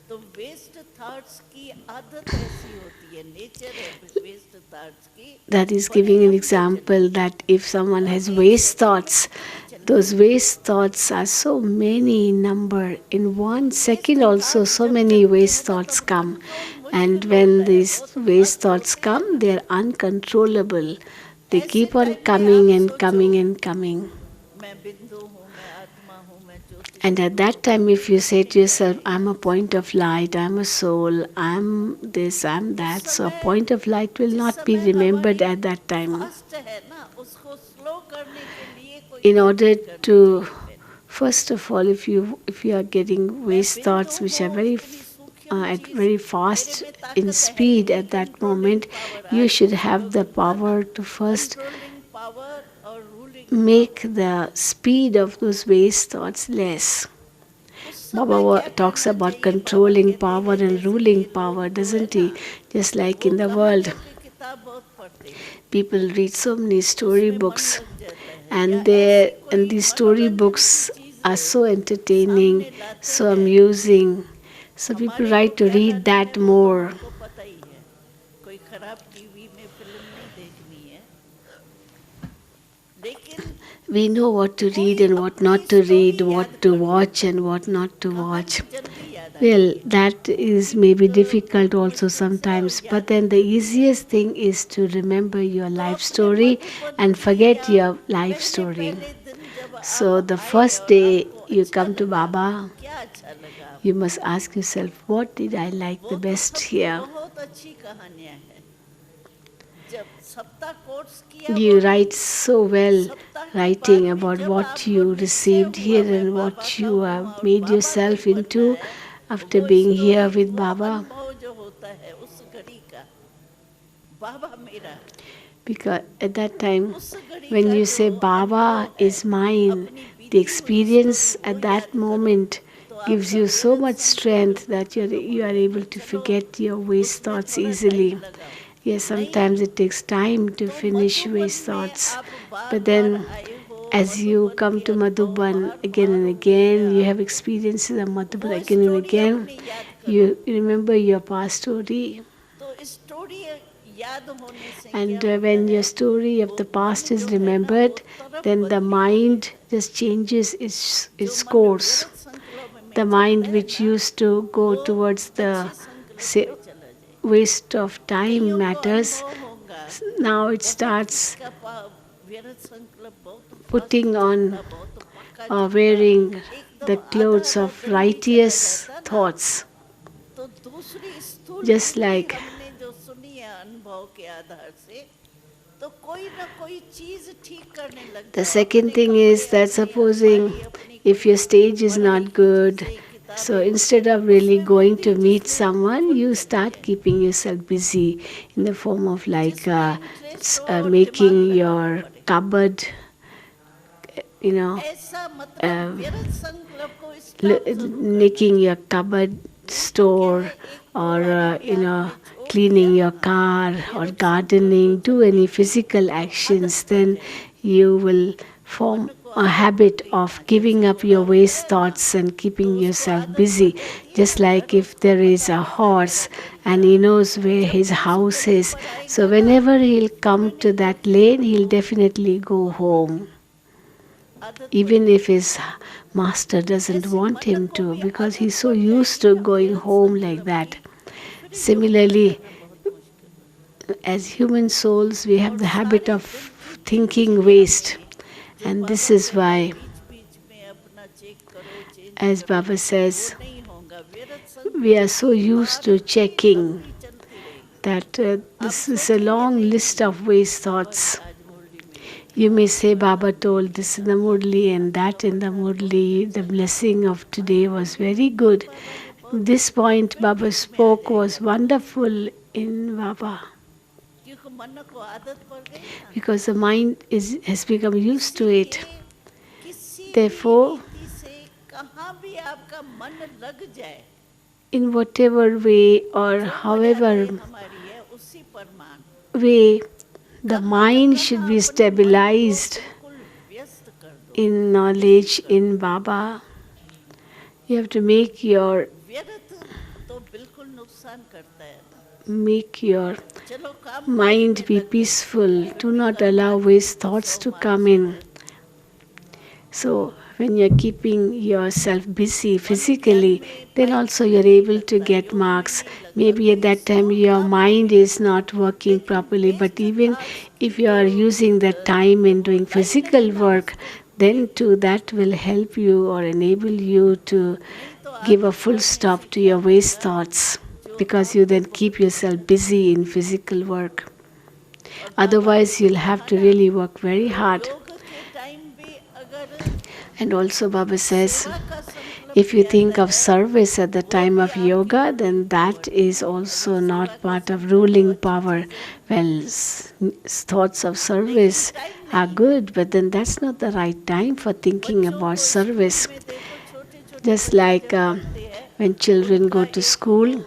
S1: तो वेस्ट थॉट्स की आदत ऐसी होती है, नेचर है वेस्ट थॉट्स की,
S2: that is
S1: बड़े
S2: giving an
S1: लंबे
S2: example
S1: चलेंगे,
S2: that if someone has
S1: एक
S2: waste
S1: सेकंड में
S2: thoughts,
S1: खत्म चलने
S2: those
S1: लगते
S2: waste
S1: हैं।
S2: thoughts are so many in number. In
S1: तो
S2: 1 second,
S1: waste
S2: also,
S1: thoughts
S2: so
S1: जब
S2: many
S1: चलते
S2: waste
S1: हैं ना
S2: thoughts
S1: तब
S2: come.
S1: कंट्रोल
S2: And
S1: मुश्किल
S2: when
S1: होता है,
S2: these
S1: बहुत
S2: waste
S1: मस्त
S2: thoughts
S1: होते हैं
S2: come,
S1: ना,
S2: they are uncontrollable. They
S1: ऐसे
S2: keep on
S1: टाइम में आप
S2: coming and
S1: सोचो
S2: coming and coming.
S1: मैं बिंदु हूँ, मैं आत्मा हूँ, मैं ज्योति
S2: And at
S1: स्वरूप
S2: that
S1: हूँ,
S2: time, if you
S1: कुछ
S2: say
S1: नहीं
S2: to yourself,
S1: करना
S2: I'm a
S1: यहाँ से।
S2: point of light, I'm a soul, I'm this, I'm
S1: उस
S2: that, so a
S1: समय
S2: point of light will
S1: जिस
S2: not be
S1: समय
S2: remembered
S1: हमारी
S2: at that time.
S1: फास्ट है ना, उसको स्लो करने के लिए कोई
S2: In order
S1: टेक्निक करनी
S2: to,
S1: चाहिए फिर।
S2: first of all, if you are getting
S1: मैं
S2: waste
S1: बिंदु
S2: thoughts which are
S1: हूँ, इतनी सूक्ष्म
S2: at
S1: चीज
S2: very
S1: मेरे
S2: fast
S1: में
S2: in
S1: ताकत है,
S2: speed
S1: ये
S2: at that
S1: controlling
S2: moment,
S1: power,
S2: you
S1: आज
S2: should
S1: जो
S2: have the
S1: स्लोगन था ना,
S2: power to first
S1: controlling power और ruling
S2: make
S1: power.
S2: the speed of those waste thoughts less.
S1: उस
S2: Baba
S1: समय क्या
S2: talks
S1: करना
S2: about
S1: चाहिए, बाबा
S2: controlling
S1: कहते
S2: power
S1: हैं
S2: and
S1: जैसे
S2: ruling
S1: ये
S2: power,
S1: लोग जो है
S2: doesn't
S1: ना,
S2: he? Just like
S1: वो
S2: in the world,
S1: कहानियों की किताब बहुत पढ़ते हैं,
S2: people read so many
S1: उसमें मन
S2: storybooks,
S1: लग जाता है, या
S2: and
S1: ऐसी
S2: and
S1: कोई
S2: these
S1: मनोरंजन की
S2: storybooks
S1: चीज
S2: are so entertaining,
S1: सामने लाते
S2: so
S1: हैं।
S2: amusing. So people
S1: हमारे को
S2: like to
S1: क्या
S2: read
S1: लाना है
S2: that
S1: वो तो
S2: more.
S1: हमको पता ही है, कोई खराब टीवी में फिल्म नहीं देखनी है, लेकिन
S2: We know what to read
S1: कोई
S2: and what
S1: अपनी
S2: not to read,
S1: स्टोरी याद
S2: what to
S1: कर लो,
S2: watch and what not to watch.
S1: कहानी जल्दी याद
S2: Well,
S1: आती है।
S2: that is maybe
S1: एक
S2: difficult
S1: बहुत
S2: also
S1: मुश्किल से और
S2: sometimes, but
S1: याद
S2: then
S1: भी
S2: the
S1: करनी है।
S2: easiest thing is to remember your
S1: तो
S2: life
S1: अपने
S2: story
S1: मधुबन
S2: and
S1: की
S2: forget
S1: या
S2: your life
S1: पहले
S2: story.
S1: पहले दिन जब आप
S2: So the
S1: आए
S2: first
S1: और
S2: day
S1: आपको
S2: you
S1: अच्छा
S2: come to
S1: लगा,
S2: Baba,
S1: क्या अच्छा लगा
S2: you
S1: आपको,
S2: must ask yourself, what did I like
S1: वो
S2: the
S1: तो
S2: best
S1: सबकी
S2: here?
S1: बहुत अच्छी कहानियां हैं। जब सप्ताह कोर्स किया
S2: You
S1: बोली,
S2: write so well,
S1: सप्ताह के बाद
S2: writing
S1: भी
S2: about
S1: जब
S2: what
S1: आपको
S2: you
S1: निश्चय
S2: received
S1: हुआ
S2: here
S1: मैं
S2: and
S1: बाबा
S2: what
S1: का
S2: you
S1: हूँ
S2: have
S1: और
S2: made
S1: बाबा को
S2: yourself
S1: ही बनना
S2: into
S1: है,
S2: after
S1: वो
S2: being here
S1: स्टोरी,
S2: with
S1: वो
S2: Baba.
S1: अनुभव जो होता है उस घड़ी का, बाबा मेरा,
S2: Because at that time,
S1: उस घड़ी
S2: when
S1: का
S2: you
S1: जो
S2: say Baba
S1: अनुभव है,
S2: is mine,
S1: अपनी
S2: the
S1: बीती हुई
S2: experience
S1: स्टोरी वो
S2: at that
S1: याद करो,
S2: moment
S1: तो
S2: gives
S1: आपका
S2: you so
S1: वेदन
S2: much
S1: संकट
S2: strength
S1: बिल्कुल
S2: that
S1: खत्म हो
S2: you are able
S1: जाएगा।
S2: to
S1: चलो
S2: forget your waste
S1: उसमें
S2: thoughts
S1: थोड़ा टाइम
S2: easily.
S1: लगाओ,
S2: Yes,
S1: नहीं
S2: sometimes it takes time to
S1: तो
S2: finish
S1: मधुबन
S2: waste
S1: में
S2: thoughts.
S1: आप बार
S2: But
S1: बार
S2: then,
S1: आए हो,
S2: as you
S1: मधुबन
S2: come
S1: के
S2: to
S1: अनुभव
S2: Madhuban
S1: bar
S2: again
S1: bar
S2: and
S1: हो
S2: again,
S1: गया,
S2: you have experiences of Madhuban
S1: वो
S2: again and
S1: स्टोरी
S2: again.
S1: अपनी याद करो.
S2: You remember your past story,
S1: तो स्टोरी याद होने से क्या
S2: and
S1: होता
S2: when your
S1: है,
S2: story of
S1: वो
S2: the
S1: मन
S2: past
S1: जो
S2: is
S1: है ना वो
S2: remembered,
S1: तरफ
S2: then the
S1: बदली हो
S2: mind
S1: जाता है.
S2: just changes its,
S1: जो
S2: its
S1: मन
S2: course.
S1: व्यर्थ संकल्प में
S2: The
S1: चलता
S2: mind
S1: है
S2: which
S1: ना,
S2: used to go
S1: वो
S2: towards the
S1: अच्छे संकल्प
S2: say,
S1: में चला जाए.
S2: waste of time
S1: कईयों को
S2: matters,
S1: अनुभव होगा,
S2: now it
S1: बहुत
S2: starts
S1: इसका व्यर्थ संकल्प बहुत फास्ट
S2: putting
S1: चलता,
S2: on
S1: बहुत पक्का
S2: or
S1: चलता,
S2: wearing
S1: एकदम
S2: the
S1: आधा
S2: clothes
S1: आधा
S2: of
S1: दिन भी चला
S2: righteous
S1: जाता ना.
S2: thoughts.
S1: तो दूसरी स्थूल
S2: Just
S1: रीति
S2: like
S1: हमने जो सुनी है अनुभव के आधार से, तो कोई ना कोई चीज ठीक करने लग
S2: the
S1: जाओ.
S2: second
S1: अपने
S2: thing
S1: कपड़े,
S2: is that
S1: अपनी
S2: supposing
S1: अलमारी, अपनी
S2: if
S1: कोई
S2: your stage is
S1: पढ़ाई
S2: not
S1: की
S2: good,
S1: चीजें,
S2: so
S1: किताबें,
S2: instead of really
S1: उसमें
S2: going
S1: बुद्धि
S2: to meet
S1: जिसमें
S2: someone,
S1: फुल
S2: you
S1: चली
S2: start
S1: जाए,
S2: keeping yourself busy in the form of like
S1: जिसमें इंटरेस्ट हो और दिमाग
S2: making
S1: लगाना
S2: your
S1: पड़े.
S2: cupboard, you know,
S1: ऐसा मतलब
S2: uh,
S1: व्यर्थ संकल्प को स्टॉप जरूर करना
S2: making your
S1: चाहिए.
S2: cupboard
S1: नहीं तो क्या है,
S2: store,
S1: एक तो
S2: or
S1: आपने हाथ में छोड़
S2: cleaning
S1: दिया,
S2: your car or
S1: व्यर्थ संकल्प को
S2: gardening, do
S1: चलने
S2: any
S1: की
S2: physical
S1: तो
S2: actions,
S1: आदत पड़
S2: then
S1: जाएगी.
S2: you will
S1: मन
S2: form
S1: को
S2: a
S1: आदत पड़
S2: habit
S1: गई
S2: of
S1: ना,
S2: giving
S1: जैसे
S2: up
S1: घोड़ा
S2: your
S1: होता
S2: waste
S1: है ना,
S2: thoughts and
S1: तो
S2: keeping
S1: उसको
S2: yourself
S1: आदत पड़
S2: busy.
S1: जाती है,
S2: Just like
S1: अगर
S2: if
S1: उसको
S2: there is
S1: पता
S2: a
S1: रहता मेरा
S2: horse
S1: घर
S2: and
S1: यहाँ
S2: he
S1: है,
S2: knows where
S1: जब
S2: his
S1: भी उस
S2: house
S1: गली
S2: is,
S1: पर
S2: so
S1: आएगा ना,
S2: whenever he'll come
S1: फौरन
S2: to
S1: एक
S2: that
S1: दफे
S2: lane, he'll
S1: घूम के
S2: definitely go
S1: वापस
S2: home,
S1: आदत पड़
S2: even if
S1: जाती
S2: his
S1: है.
S2: master doesn't
S1: ऐसे
S2: want
S1: मन
S2: him
S1: को
S2: to,
S1: भी
S2: because
S1: आदत
S2: he's so
S1: पड़
S2: used
S1: जाएगी
S2: to
S1: ना
S2: going
S1: व्यर्थ
S2: home like
S1: संकल्प
S2: that.
S1: की, फिर ये बंद
S2: Similarly,
S1: करना बहुत मुश्किल होता
S2: as human souls, we
S1: है.
S2: have
S1: और
S2: the habit
S1: सारे
S2: of
S1: दिन की
S2: thinking
S1: दिनचर्या
S2: waste.
S1: में जो
S2: And this
S1: बाबा
S2: is
S1: कहते हैं
S2: why,
S1: बीच बीच में अपना चेक करो, चेंज
S2: as
S1: करो,
S2: Baba
S1: वो
S2: says,
S1: नहीं होगा. व्यर्थ
S2: we
S1: संकल्प
S2: are so
S1: की
S2: used to
S1: आपकी
S2: checking
S1: लंबी चलती रहेगी.
S2: that
S1: आप
S2: this is a
S1: सोचेंगे
S2: long
S1: नहीं
S2: list of waste
S1: बाबा ने
S2: thoughts.
S1: आज मुरली में ये
S2: You
S1: कहा,
S2: may say,
S1: आज
S2: Baba
S1: हमने
S2: told
S1: ये
S2: this in the
S1: कहा,
S2: Murli and
S1: आज का
S2: that in the
S1: प्रसाद बहुत
S2: Murli. The
S1: अच्छा था.
S2: blessing of today
S1: तो
S2: was
S1: ये
S2: very
S1: ये
S2: good.
S1: बाबा ने बहुत
S2: This
S1: बोल दिया,
S2: point
S1: फिर
S2: Baba
S1: बीच में आ
S2: spoke
S1: जाएगा
S2: was
S1: मन,
S2: wonderful in Baba,
S1: क्योंकि मन को आदत पड़ गई ना.
S2: because the mind has become used to it.
S1: इसीलिए किसी भी
S2: Therefore,
S1: रीति से कहाँ भी आपका मन लग जाए,
S2: in whatever way or
S1: जो
S2: however
S1: मर्यादाएं हमारी है उसी पर मान,
S2: way, the
S1: कहाँ न
S2: mind should
S1: कहाँ
S2: be
S1: अपने मन को
S2: stabilized
S1: बिल्कुल व्यस्त कर दो,
S2: in
S1: बिजी
S2: knowledge
S1: कर
S2: in
S1: दो.
S2: Baba. You have to make your
S1: व्यर्थ तो बिल्कुल नुकसान करता है.
S2: make your
S1: चलो काम काज
S2: mind
S1: में
S2: be
S1: लग गए,
S2: peaceful.
S1: फिर
S2: Do
S1: भी
S2: not allow
S1: कर्माधिप
S2: waste
S1: तो
S2: thoughts
S1: 100
S2: to come
S1: marks
S2: in.
S1: है.
S2: So, when you're keeping yourself busy
S1: मन ध्यान
S2: physically,
S1: में
S2: then
S1: टाइम
S2: also
S1: में
S2: you're
S1: नहीं
S2: able to
S1: लगता,
S2: get
S1: योग में
S2: marks.
S1: नहीं लगता,
S2: Maybe at
S1: कोई
S2: that time
S1: स्थूल
S2: your
S1: काम में
S2: mind
S1: नहीं
S2: is
S1: लगता,
S2: not working
S1: लेकिन
S2: properly, but
S1: waste
S2: even
S1: thoughts की
S2: if you
S1: जो
S2: are using that time in
S1: वो
S2: doing
S1: लाइन है
S2: physical
S1: ना
S2: work,
S1: उसको
S2: then
S1: देखो.
S2: too that will help you or enable you to
S1: नहीं तो
S2: give a
S1: आदत
S2: full
S1: पड़ने से
S2: stop to
S1: क्या
S2: your waste
S1: होगा,
S2: thoughts,
S1: जो
S2: because you
S1: आपको
S2: then keep
S1: बहुत
S2: yourself
S1: अच्छा
S2: busy
S1: लगता
S2: in
S1: है.
S2: physical work.
S1: और बाबा ने
S2: Otherwise,
S1: जो
S2: you'll have
S1: कहा
S2: to
S1: ना,
S2: really work very hard.
S1: योग के टाइम भी अगर
S2: And also, Baba says,
S1: सेवा का संकल्प
S2: if you
S1: भी आता
S2: think of
S1: है,
S2: service at the
S1: वो
S2: time
S1: भी
S2: of
S1: आपकी
S2: yoga,
S1: ruling
S2: then
S1: power
S2: that
S1: नहीं
S2: is
S1: है. अगर
S2: also
S1: सेवा
S2: not
S1: का
S2: part of
S1: संकल्प तो
S2: ruling
S1: अच्छी
S2: power.
S1: चीज है ना,
S2: Well, thoughts of
S1: लेकिन
S2: service
S1: टाइम
S2: are
S1: नहीं है.
S2: good, but then that's not the right time for thinking
S1: बच्चों
S2: about
S1: को स्कूल
S2: service.
S1: में देखो, छोटे छोटे
S2: Just
S1: बच्चे
S2: like
S1: जब पढ़ते हैं,
S2: when children
S1: उनका
S2: go to
S1: एक वो
S2: school,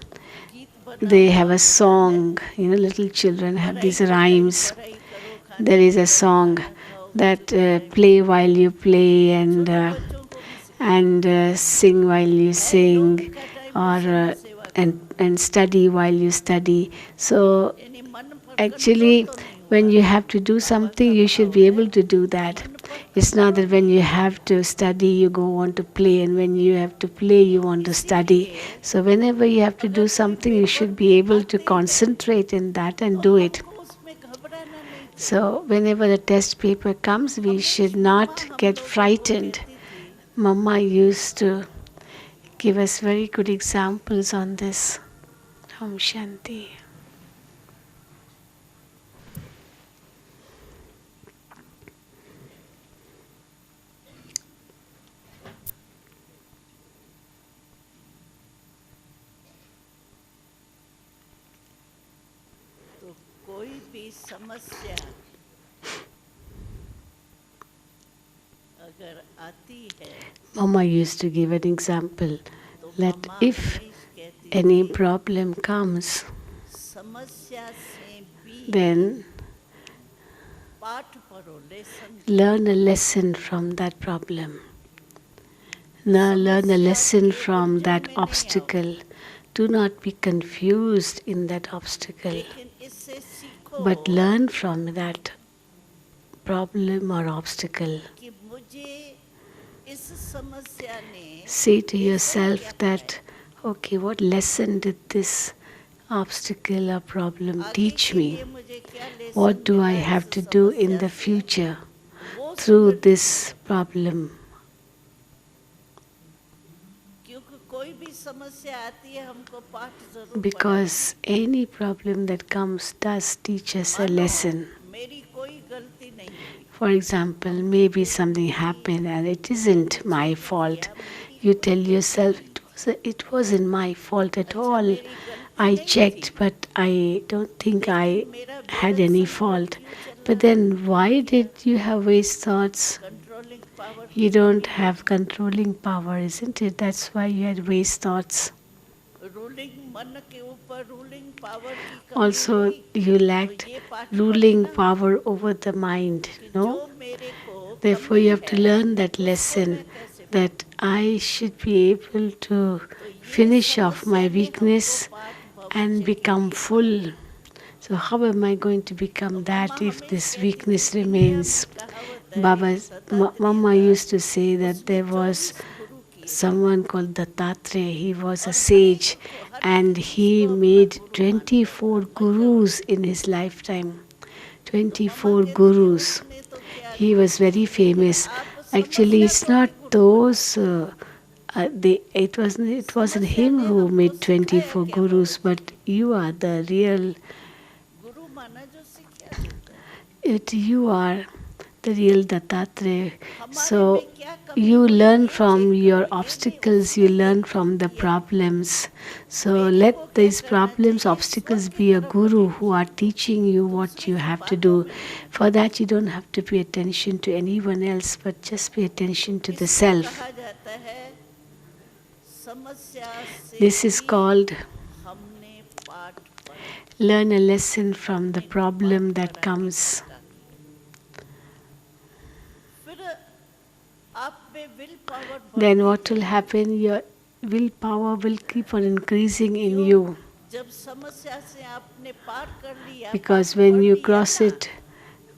S1: गीत बना
S2: they
S1: हुआ
S2: have a
S1: होता है,
S2: song. Little children have
S1: पढ़ाई
S2: these
S1: के टाइम
S2: rhymes.
S1: पढ़ाई करो,
S2: There
S1: खाने
S2: is
S1: के
S2: a
S1: टाइम
S2: song
S1: खाना खाओ,
S2: that
S1: बच्चों के time
S2: play
S1: Khelo.
S2: while you play and
S1: छोटे बच्चों को भी सिखाते हैं.
S2: sing while you
S1: है योग
S2: sing,
S1: का टाइम
S2: or
S1: तो समाज सेवा का.
S2: and study while you study. So
S1: यानी मन पर कंट्रोल
S2: actually,
S1: तो नहीं
S2: when
S1: हुआ.
S2: you have to do
S1: Baba
S2: something,
S1: का
S2: you should
S1: भाव
S2: be
S1: है,
S2: able to do that.
S1: मन पर
S2: It's not that
S1: control
S2: when
S1: नहीं
S2: you
S1: हुआ.
S2: have to study, you go on to play, and when you have to play, you want to study.
S1: इसीलिए
S2: So whenever you have to
S1: अगर
S2: do
S1: कोई
S2: something, you should be
S1: विपत्ति
S2: able to
S1: आती है
S2: concentrate in that
S1: तो
S2: and do it.
S1: हमको उसमें घबराना नहीं चाहिए.
S2: So whenever the test paper comes, we should
S1: हमेशा मम्मा
S2: not
S1: हम
S2: get
S1: लोगों को
S2: frightened.
S1: कहती थी,
S2: Mama used to give us very good examples on this. Om Shanti.
S1: तो कोई भी समस्या अगर आती है
S2: Mama used to give an example
S1: तो
S2: that
S1: मम्मा
S2: if
S1: हमेशा कहती
S2: any
S1: थी,
S2: problem comes,
S1: समस्या से
S2: then
S1: पाठ पढ़ो, lesson
S2: learn a lesson from that problem. Now learn a lesson from that obstacle. Do not be confused in that obstacle,
S1: लेकिन इससे सीखो
S2: but learn from that problem or obstacle.
S1: कि मुझे इस समस्या ने
S2: Say to yourself that, okay, what lesson did this obstacle or problem
S1: आगे
S2: teach
S1: के लिए
S2: me?
S1: मुझे क्या लेसन
S2: What do I
S1: मिला
S2: have
S1: इस
S2: to do in
S1: समस्या
S2: the
S1: से?
S2: future
S1: वो
S2: through
S1: समझ
S2: this problem?
S1: क्योंकि कोई भी समस्या आती है हमको पाठ जरूर
S2: Because any problem that comes does teach us a
S1: मानो
S2: lesson.
S1: मेरी कोई गलती नहीं हुई,
S2: For example, maybe something happened and it isn't my fault. You tell yourself it wasn't my fault at
S1: अच्छा
S2: all.
S1: मेरी गलती
S2: I
S1: नहीं
S2: checked,
S1: थी,
S2: but I don't think I
S1: लेकिन मेरा
S2: had
S1: विवेक
S2: any
S1: संकट
S2: fault.
S1: क्यों चल
S2: But
S1: रहा
S2: then why did you have waste thoughts?
S1: Controlling power
S2: You don't have controlling power, isn't it? That's why you had waste thoughts.
S1: Ruling मन के ऊपर ruling power की कमी
S2: Also,
S1: हुई,
S2: you
S1: तो
S2: lacked
S1: ये पाठ
S2: ruling
S1: पढ़ना
S2: power over the mind,
S1: कि
S2: no?
S1: जो मेरे को
S2: Therefore, you
S1: कमी
S2: have to
S1: है
S2: learn that
S1: उसको
S2: lesson
S1: मैं कैसे
S2: that I should be able to
S1: तो ये
S2: finish off my
S1: समस्या ने हमको
S2: weakness
S1: पाठ
S2: and
S1: भविष्य के
S2: become
S1: लिए
S2: full. So, how am I going to become
S1: तो मम्मा
S2: that if
S1: हमें
S2: this
S1: कहती
S2: weakness
S1: थी, इंडिया में
S2: remains?
S1: कहावत है एक दत्तात्रेय
S2: Mama
S1: था,
S2: used to say that
S1: उसने
S2: there was
S1: 24 गुरु किए
S2: someone called Dattatreya. He was a
S1: और हर एक
S2: sage
S1: को हर
S2: and
S1: किसी
S2: he
S1: को अपना
S2: made
S1: गुरु मानता
S2: 24
S1: था,
S2: gurus in his lifetime.
S1: तो मम्मा
S2: 24
S1: कहती थी
S2: gurus.
S1: उसने तो क्या
S2: He
S1: किया,
S2: was very
S1: लेकिन
S2: famous.
S1: आप
S2: Actually,
S1: समस्या
S2: it's
S1: को भी
S2: not
S1: गुरु
S2: those.
S1: बनाओ,
S2: It wasn't
S1: समस्या
S2: him
S1: ने
S2: who
S1: हमको
S2: made
S1: सिखाया
S2: 24
S1: क्या बाबा
S2: gurus,
S1: ji,
S2: but you are the real.
S1: गुरु माना जो शिक्षा देता है,
S2: You are the real Dattatreya.
S1: हमारे
S2: So
S1: में क्या कमी
S2: you
S1: हुई
S2: learn
S1: ये
S2: from
S1: चेक
S2: your
S1: करो, ये नहीं
S2: obstacles, you
S1: उसने ये
S2: learn
S1: क्यों
S2: from the
S1: किया,
S2: problems. So
S1: मेरे को
S2: let
S1: क्या
S2: these
S1: करना
S2: problems,
S1: चाहिए, ईश्वर
S2: obstacles
S1: की
S2: be a
S1: तरफ
S2: guru who are
S1: attention दो,
S2: teaching you what
S1: दूसरे
S2: you
S1: की
S2: have to
S1: बातों
S2: do.
S1: में नहीं,
S2: For that, you don't have to pay attention to anyone else, but just pay attention to the
S1: इसको
S2: self.
S1: कहा जाता है समस्या से
S2: This is
S1: ही
S2: called
S1: हमने पाठ पढ़ा,
S2: learn a lesson from the
S1: हमें
S2: problem
S1: पाठ
S2: that
S1: पढ़ा के
S2: comes.
S1: पक्का किया। फिर आप में विल पावर
S2: Then
S1: बढ़ती
S2: what will
S1: जाएगी,
S2: happen? Your willpower will keep on increasing in
S1: क्यों,
S2: you.
S1: जब समस्या से आपने पार कर लिया,
S2: Because
S1: पाठ
S2: when
S1: पढ़
S2: you
S1: लिया
S2: cross
S1: ना,
S2: it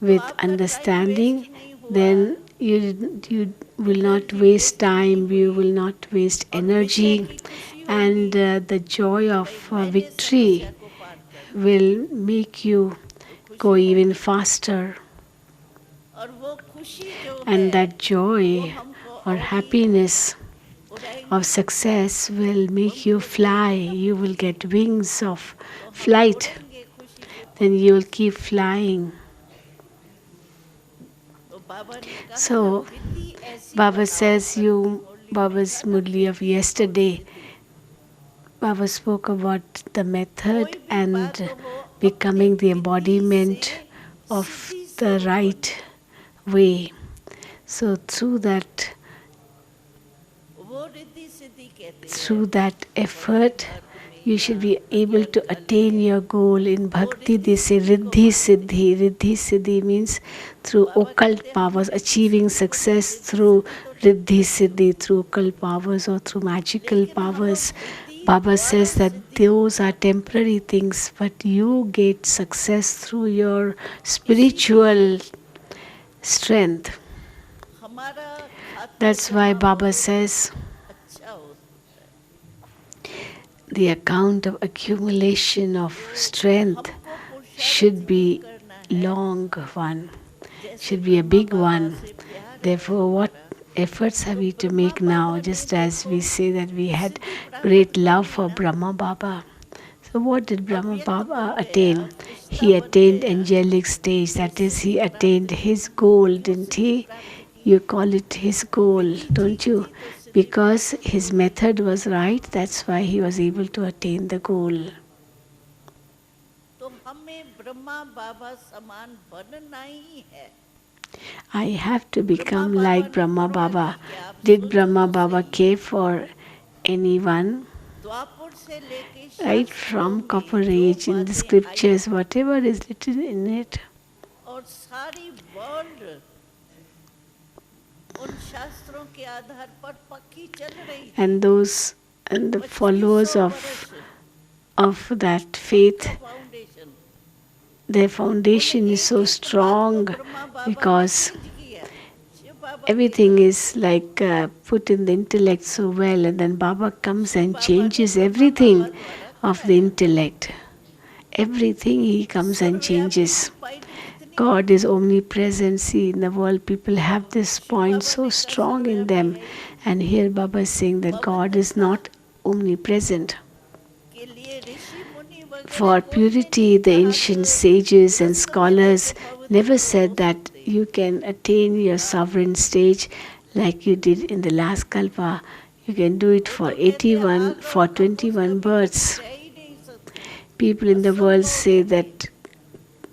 S1: तो
S2: with
S1: आपका टाइम
S2: understanding,
S1: वेस्ट नहीं हुआ,
S2: then you will not
S1: energy
S2: waste
S1: waste नहीं
S2: time, you will
S1: हुई,
S2: not waste
S1: और विजय
S2: energy,
S1: की खुशी
S2: and
S1: होगी
S2: the joy
S1: कि
S2: of
S1: भाई मैंने समस्या
S2: victory
S1: को पार कर लिया,
S2: will make you
S1: तो
S2: go
S1: खुशी
S2: even
S1: होगी,
S2: faster.
S1: और वो खुशी जो
S2: And
S1: है
S2: that
S1: वो
S2: joy
S1: हमको
S2: or
S1: और ही
S2: happiness
S1: उड़ाएंगे,
S2: of success will make you
S1: हमको
S2: fly.
S1: उड़ाएंगे ना,
S2: You will get wings of
S1: तो हम
S2: flight.
S1: उड़ेंगे खुशी से
S2: Then
S1: par.
S2: you will keep flying.
S1: तो बाबा ने कहा ना
S2: So,
S1: विधि ऐसी
S2: Baba
S1: बनाओ,
S2: says
S1: करती
S2: you,
S1: मुरली में
S2: Baba's
S1: कहा ना
S2: Murli of
S1: विधि और
S2: yesterday,
S1: Siddhi,
S2: Baba spoke about the method
S1: कोई भी
S2: and
S1: बात हो अपने
S2: becoming the
S1: विधि
S2: embodiment
S1: से
S2: of
S1: सिद्धि
S2: the
S1: स्वरूप
S2: right
S1: बनो,
S2: way. So through that
S1: वो रिद्धि सिद्धि कहते
S2: through
S1: हैं,
S2: that effort,
S1: धर्म
S2: you
S1: में
S2: should
S1: या
S2: be able to
S1: यज्ञ
S2: attain
S1: में,
S2: your goal. In
S1: वो
S2: Bhakti,
S1: रिद्धि
S2: they say
S1: सिद्धि को
S2: Riddhi
S1: मानते
S2: Siddhi.
S1: हैं।
S2: Riddhi Siddhi means through
S1: बाबा
S2: occult
S1: कहते हैं हम
S2: powers,
S1: रिद्धि
S2: achieving
S1: सिद्धि को नहीं,
S2: success
S1: रिद्धि
S2: through
S1: सिद्धि तो ठीक
S2: Riddhi
S1: लगी हो,
S2: Siddhi, through occult powers or through magical
S1: लेकिन हम
S2: powers.
S1: विधि
S2: Baba
S1: द्वारा
S2: says that
S1: सिद्धि को
S2: those are
S1: प्राप्त
S2: temporary things, but you get success through your spiritual
S1: इसीलिए
S2: strength.
S1: हमारा खाता
S2: That's why
S1: जमा
S2: Baba
S1: बहुत
S2: says
S1: अच्छा होता
S2: the account of accumulation of
S1: है,
S2: strength
S1: हमको पुरुषार्थ
S2: should
S1: जरूर
S2: be
S1: करना है,
S2: long one,
S1: जैसे
S2: should be a
S1: Brahma
S2: big
S1: Baba
S2: one.
S1: से प्यार है
S2: Therefore, what
S1: हमारा,
S2: efforts have
S1: तो
S2: we to
S1: Brahma
S2: make now?
S1: बाबा ने
S2: Just as
S1: देखो
S2: we say that we had
S1: सिद्धि प्राप्त
S2: great
S1: कर
S2: love
S1: ली
S2: for
S1: ना,
S2: Brahma Baba. So, what did Brahma
S1: अव्यक्त
S2: Baba
S1: बन गया,
S2: attain?
S1: फरिश्ता
S2: He
S1: बन
S2: attained
S1: गया,
S2: angelic stage,
S1: तो
S2: that is,
S1: सिद्धि
S2: he
S1: प्राप्त
S2: attained
S1: की,
S2: his goal,
S1: क्यों
S2: didn't
S1: सिद्धि
S2: he?
S1: प्राप्त की,
S2: You call it his goal,
S1: Vidhi
S2: don't
S1: ठीक
S2: you?
S1: थी तो सिद्धि
S2: Because
S1: प्राप्त
S2: his
S1: की,
S2: method was right, that's why he was able to attain the goal.
S1: तो हमें ब्रह्मा बाबा समान बनना ही है।
S2: I have to become
S1: Brahma
S2: like
S1: बाबा ने
S2: Brahma
S1: करुणा
S2: Baba.
S1: की, क्या आप
S2: Did
S1: सोचो
S2: Brahma
S1: तो
S2: Baba
S1: सही,
S2: care for anyone?
S1: द्वापर से लेके
S2: right
S1: शास्त्रों
S2: from
S1: में
S2: Copper
S1: जो
S2: Age in the
S1: बातें आई
S2: scriptures, whatever is written in it,
S1: और सारी वर्ल्ड उन शास्त्रों के आधार पर पक्की चल रही थी।
S2: and those and the
S1: 2500
S2: followers
S1: वर्ष
S2: of that faith,
S1: पक्का foundation
S2: their foundation is so
S1: एक एक बात को
S2: strong
S1: ब्रह्मा बाबा ने
S2: because
S1: चेंज किया, शिव बाबा
S2: everything
S1: की
S2: is like put in the intellect so well, and then Baba comes
S1: Shiv
S2: and
S1: बाबा ने
S2: changes
S1: ब्रह्मा
S2: everything
S1: बाबा द्वारा
S2: of the
S1: कराया।
S2: intellect. Everything he comes and
S1: सर्वव्यापी
S2: changes.
S1: की पाइटी कितनी
S2: God is omnipresent. See, in the world, people have this
S1: Shiv
S2: point
S1: Baba
S2: so
S1: ने कहा
S2: strong in
S1: सर्वव्यापी
S2: them.
S1: है ही
S2: And here Baba is saying that God is
S1: पवित्रता
S2: not omnipresent.
S1: के लिए ऋषि मुनि वगैरह
S2: For
S1: कोई ने
S2: purity,
S1: नहीं
S2: the
S1: कहा
S2: ancient
S1: कि
S2: sages and
S1: गृहस्थ में रह
S2: scholars
S1: के पवित्र
S2: never
S1: हो
S2: said that
S1: सकते।
S2: you can attain your sovereign stage like you did in the last Kalpa. You can do it
S1: वो
S2: for
S1: तो कहते
S2: 81,
S1: आग और
S2: for
S1: खरगोश
S2: 21
S1: कभी
S2: births.
S1: रह ही नहीं सकते,
S2: People in the world say
S1: असंभव है ये।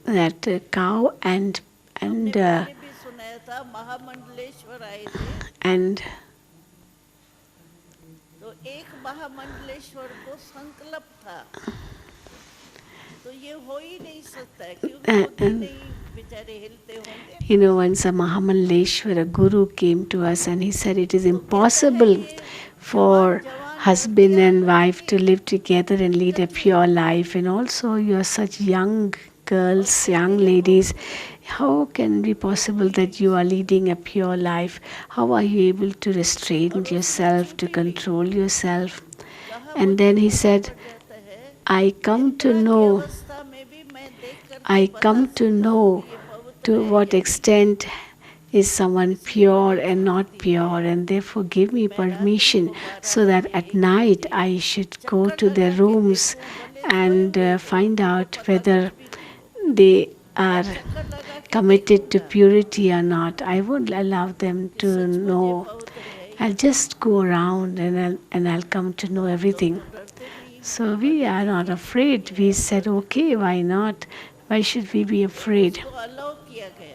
S2: that cow and
S1: हमने
S2: and
S1: पहले भी सुनाया था, महामंडलेश्वर आए थे
S2: and
S1: तो एक महामंडलेश्वर को संकल्प था, तो ये हो ही नहीं सकता है क्योंकि खुद ही
S2: and
S1: नहीं बेचारे हिलते होंगे।
S2: once a Mahamandeleshwara guru came to us and he said it is
S1: तो कहता है
S2: impossible
S1: ये
S2: for
S1: जवान
S2: husband
S1: मूर्तियां
S2: and wife to
S1: लगेंगी
S2: live together and lead a pure life, and also you are such young
S1: और
S2: girls,
S1: कहते
S2: young
S1: ये
S2: ladies.
S1: बहुत
S2: How can it be possible that you are leading a pure life? How are you able to restrain
S1: और उसमें
S2: yourself, to
S1: छुपी भी
S2: control yourself?
S1: कहा
S2: And
S1: मुझे
S2: then he
S1: मालूम
S2: said,
S1: पड़ जाता है
S2: I come to
S1: निद्रा की
S2: know,
S1: अवस्था में भी मैं देख करके
S2: I
S1: बता
S2: come to
S1: सकता हूँ
S2: know
S1: कि ये पवित्र
S2: to
S1: है
S2: what
S1: या नहीं।
S2: extent is someone
S1: इसलिए
S2: pure
S1: मैंने
S2: and
S1: छूट
S2: not
S1: दी
S2: pure,
S1: है
S2: and therefore give
S1: कि
S2: me
S1: मैं रात्रि
S2: permission
S1: को 12
S2: so that
S1: बजे
S2: at
S1: 1
S2: night
S1: बजे
S2: I should go
S1: चक्कर
S2: to their
S1: लगा के
S2: rooms
S1: देखूं, भले सोए
S2: and
S1: हुए हो,
S2: find
S1: उनको
S2: out
S1: पता
S2: whether
S1: कुछ भी नहीं हो,
S2: they
S1: मैं
S2: are
S1: चक्कर लगा के
S2: committed to
S1: देखूंगा
S2: purity or not. I won't allow them
S1: कि
S2: to
S1: सचमुच ये
S2: know.
S1: पवित्र है या
S2: I'll
S1: नहीं।
S2: just go around and I'll come to know
S1: हम लोग
S2: everything.
S1: तो डरते नहीं हैं,
S2: So we
S1: हमारे
S2: are not
S1: ऋषि
S2: afraid.
S1: मुनि
S2: We
S1: हैं, हम
S2: said,
S1: डरते नहीं।
S2: okay, why not? Why should we be
S1: तो
S2: afraid?
S1: उसको अलाउ किया गया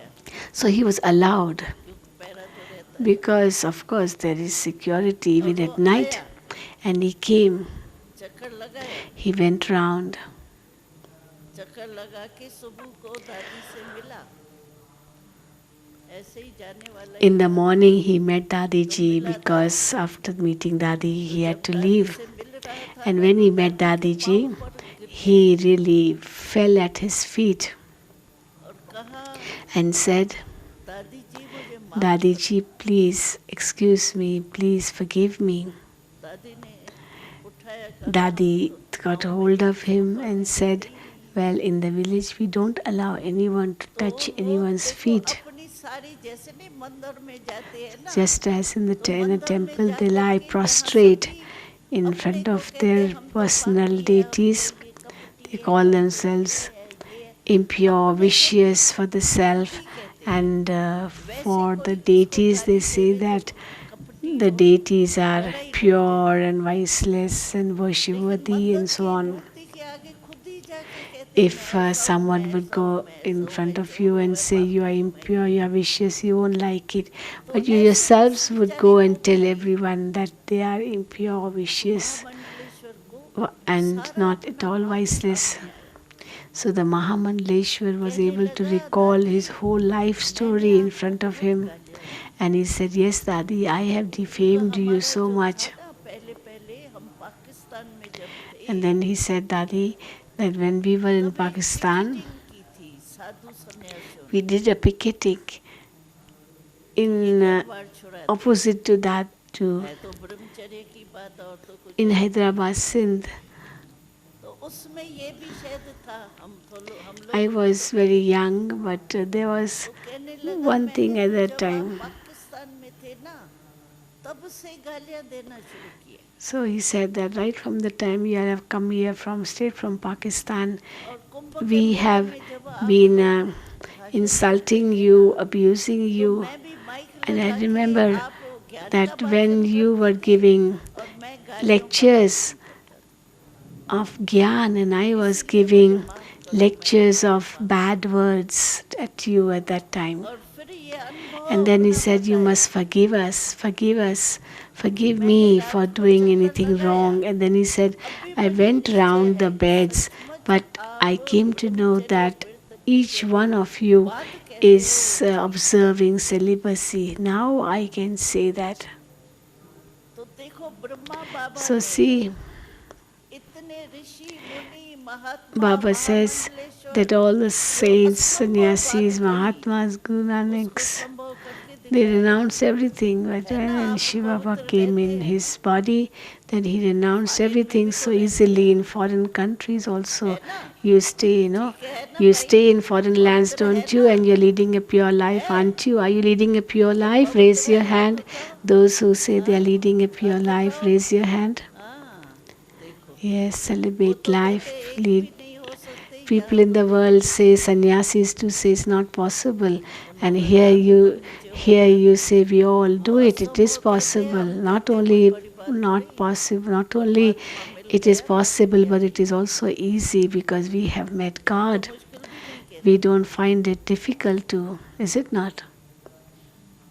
S2: So he was allowed
S1: क्योंकि पैरा तो रहता है।
S2: because, of course, there is security
S1: और
S2: even
S1: वो
S2: at night.
S1: आया,
S2: And he came,
S1: चक्कर लगाया,
S2: he went round.
S1: चक्कर लगा के सुबह को दादी से मिला, ऐसे ही जाने वाला ही
S2: In the
S1: था।
S2: morning, he met Dadi
S1: तो
S2: ji
S1: मिला था,
S2: because after meeting Dadi,
S1: तो
S2: he had
S1: जब
S2: to
S1: दादी
S2: leave.
S1: से मिल रहा था
S2: And
S1: ना
S2: when
S1: तो
S2: he met
S1: दादी
S2: Dadi
S1: के
S2: ji,
S1: पाँव पर गिर गया
S2: he really fell at his feet
S1: और कहा,
S2: and said,
S1: दादी जी मुझे माफ
S2: Dadi
S1: कर।
S2: ji, please excuse me, please forgive me.
S1: दादी ने उठाया, कहा
S2: Dadi
S1: तो
S2: got
S1: गाँव में
S2: hold of
S1: किसी को
S2: him
S1: तो
S2: and
S1: ऐसे
S2: said,
S1: ही नहीं है।
S2: well, in the village, we don't allow anyone to
S1: तो
S2: touch
S1: वो
S2: anyone's
S1: देखो
S2: feet.
S1: अपनी सारी जैसे नहीं मंदिर में जाते हैं ना,
S2: Just as in
S1: तो
S2: in a
S1: मंदिर में
S2: temple, they
S1: जाकर
S2: lie
S1: के जहाँ
S2: prostrate
S1: सभी
S2: in
S1: अपने
S2: front
S1: को
S2: of
S1: कहते
S2: their
S1: हैं हम तो
S2: personal
S1: पापी है, हम
S2: deities.
S1: तो ये कपटी
S2: They
S1: है,
S2: call
S1: हम तो
S2: themselves
S1: ये है,
S2: impure,
S1: अपने को
S2: vicious for the self,
S1: कपटी कहते हैं।
S2: and
S1: वैसे
S2: for
S1: कोई
S2: the
S1: किसको
S2: deities, they
S1: गाली
S2: say
S1: देवे जो
S2: that
S1: कपटी
S2: the
S1: हो,
S2: deities are
S1: गाला ही बन
S2: pure
S1: जाए।
S2: and viceless and
S1: लेकिन
S2: worshipworthy
S1: मंदिर
S2: and so
S1: की
S2: on.
S1: मूर्ति के आगे खुद ही जाके कहते हैं मैं
S2: If
S1: ऐसा हूँ, मैं
S2: someone would
S1: ऐसा हूँ,
S2: go
S1: मैं
S2: in
S1: ऐसा हूँ, मैं
S2: front of
S1: ये
S2: you
S1: हूँ,
S2: and
S1: मैं
S2: say you are
S1: पापी हूँ, मैं
S2: impure,
S1: ये
S2: you are
S1: हूँ,
S2: vicious, you won't like it.
S1: तो
S2: But you
S1: ऐसे उस
S2: yourselves would
S1: बेचारे
S2: go
S1: को
S2: and tell
S1: भी
S2: everyone that they are impure, vicious,
S1: महामंडलेश्वर को
S2: and
S1: सारा
S2: not at
S1: अपना
S2: all
S1: हाल
S2: viceless.
S1: सामने आया।
S2: So the Mahamandleshwar was
S1: कहने
S2: able to
S1: लगा,
S2: recall
S1: दादी
S2: his whole life
S1: मैंने
S2: story in
S1: आपको
S2: front of
S1: बहुत
S2: him.
S1: गालियाँ दी,
S2: And he said, yes, Dadi, I have
S1: क्योंकि
S2: defamed you
S1: हमारा
S2: so
S1: जो
S2: much.
S1: था ना पहले पहले हम पाकिस्तान में जब
S2: And
S1: थे
S2: then he said, Dadi, that when we were in
S1: तब एक
S2: Pakistan,
S1: पिकेटिंग की थी साधु सन्यासियों
S2: we
S1: ने,
S2: did a picketing
S1: ये
S2: in
S1: घर बार छुड़ा दे,
S2: opposite to that, to
S1: है तो ब्रह्मचर्य की बात और तो कुछ
S2: in
S1: है नहीं।
S2: Hyderabad, Sindh.
S1: तो उसमें ये भी शायद था, हम
S2: I
S1: लोग
S2: was very young, but there was
S1: तो कहने लगा
S2: one thing
S1: मैंने
S2: at that
S1: जब आप
S2: time.
S1: पाकिस्तान में थे ना तब से गालियां देना शुरू किए
S2: So he said that right from the time you have come here from straight from Pakistan,
S1: और कुंभ के
S2: we
S1: मेले
S2: have
S1: में जब आप
S2: been
S1: भाषण
S2: insulting
S1: देते थे
S2: you,
S1: ना,
S2: abusing
S1: तो
S2: you.
S1: मैं भी माइक
S2: And I
S1: लगा के
S2: remember
S1: आप ज्ञान का
S2: that when
S1: भाषण
S2: you were
S1: करते थे
S2: giving
S1: और मैं गालियों का
S2: lectures
S1: भाषण करता था।
S2: of Gyan and I was
S1: इसलिए मुझे
S2: giving
S1: माफ करो, मैं
S2: lectures
S1: आपको
S2: of
S1: माफ
S2: bad words at you at that time.
S1: और फिर ये अनुभव
S2: And then he said, you must forgive us, forgive me for doing anything wrong. And then he said, I went round the beds, but I came to know that each one of you is observing celibacy. Now I can say that.
S1: तो देखो ब्रह्मा बाबा
S2: So
S1: ने
S2: see,
S1: इतने ऋषि मुनि महात्मा
S2: Baba says
S1: Mahamandaleshwar
S2: that all the
S1: जो
S2: saints,
S1: असंभव बात
S2: sannyasis,
S1: कही
S2: Mahatmas, Guru
S1: उसको
S2: Nanaks,
S1: संभव करके
S2: they
S1: दिखाया
S2: renounced everything. But
S1: है ना।
S2: when
S1: आप
S2: Shiva Baba
S1: पवित्र
S2: came
S1: रहते
S2: in
S1: हैं
S2: his body, then he renounced
S1: foreign में
S2: everything
S1: भी तो
S2: so
S1: रहते
S2: easily.
S1: हैं
S2: In foreign countries also,
S1: है ना।
S2: you stay,
S1: ठीक है ना
S2: you
S1: भाई
S2: stay in foreign lands,
S1: पवित्र है
S2: don't you?
S1: ना
S2: And you're leading a pure life,
S1: है
S2: aren't you? Are you leading a pure
S1: तो
S2: life? Raise
S1: पवित्र
S2: your
S1: है हाथ
S2: hand.
S1: उठाओ
S2: Those who say they are
S1: हाँ
S2: leading a pure
S1: हाथ
S2: life,
S1: उठाओ
S2: raise your hand.
S1: हाँ देखो
S2: Yes,
S1: वो
S2: celebrate
S1: तो कहते
S2: life,
S1: एक
S2: lead.
S1: भी नहीं हो सकते
S2: People
S1: यहाँ
S2: in
S1: तो
S2: the world say sannyasis to say it's not possible, and
S1: उन्होंने हाथ नीचे
S2: here
S1: होकर
S2: you say we all
S1: वो
S2: do it. It is
S1: असंभव कहते हैं
S2: possible.
S1: हम
S2: Not
S1: कहते हैं कोई
S2: only
S1: बड़ी बात
S2: not
S1: थोड़ी
S2: possible, not only
S1: परमात्मा मिल
S2: it is
S1: गया
S2: possible,
S1: या
S2: but it is also easy because we have met
S1: हम तो
S2: God.
S1: मुश्किल भी नहीं
S2: We
S1: कहते
S2: don't find it difficult to, is it not?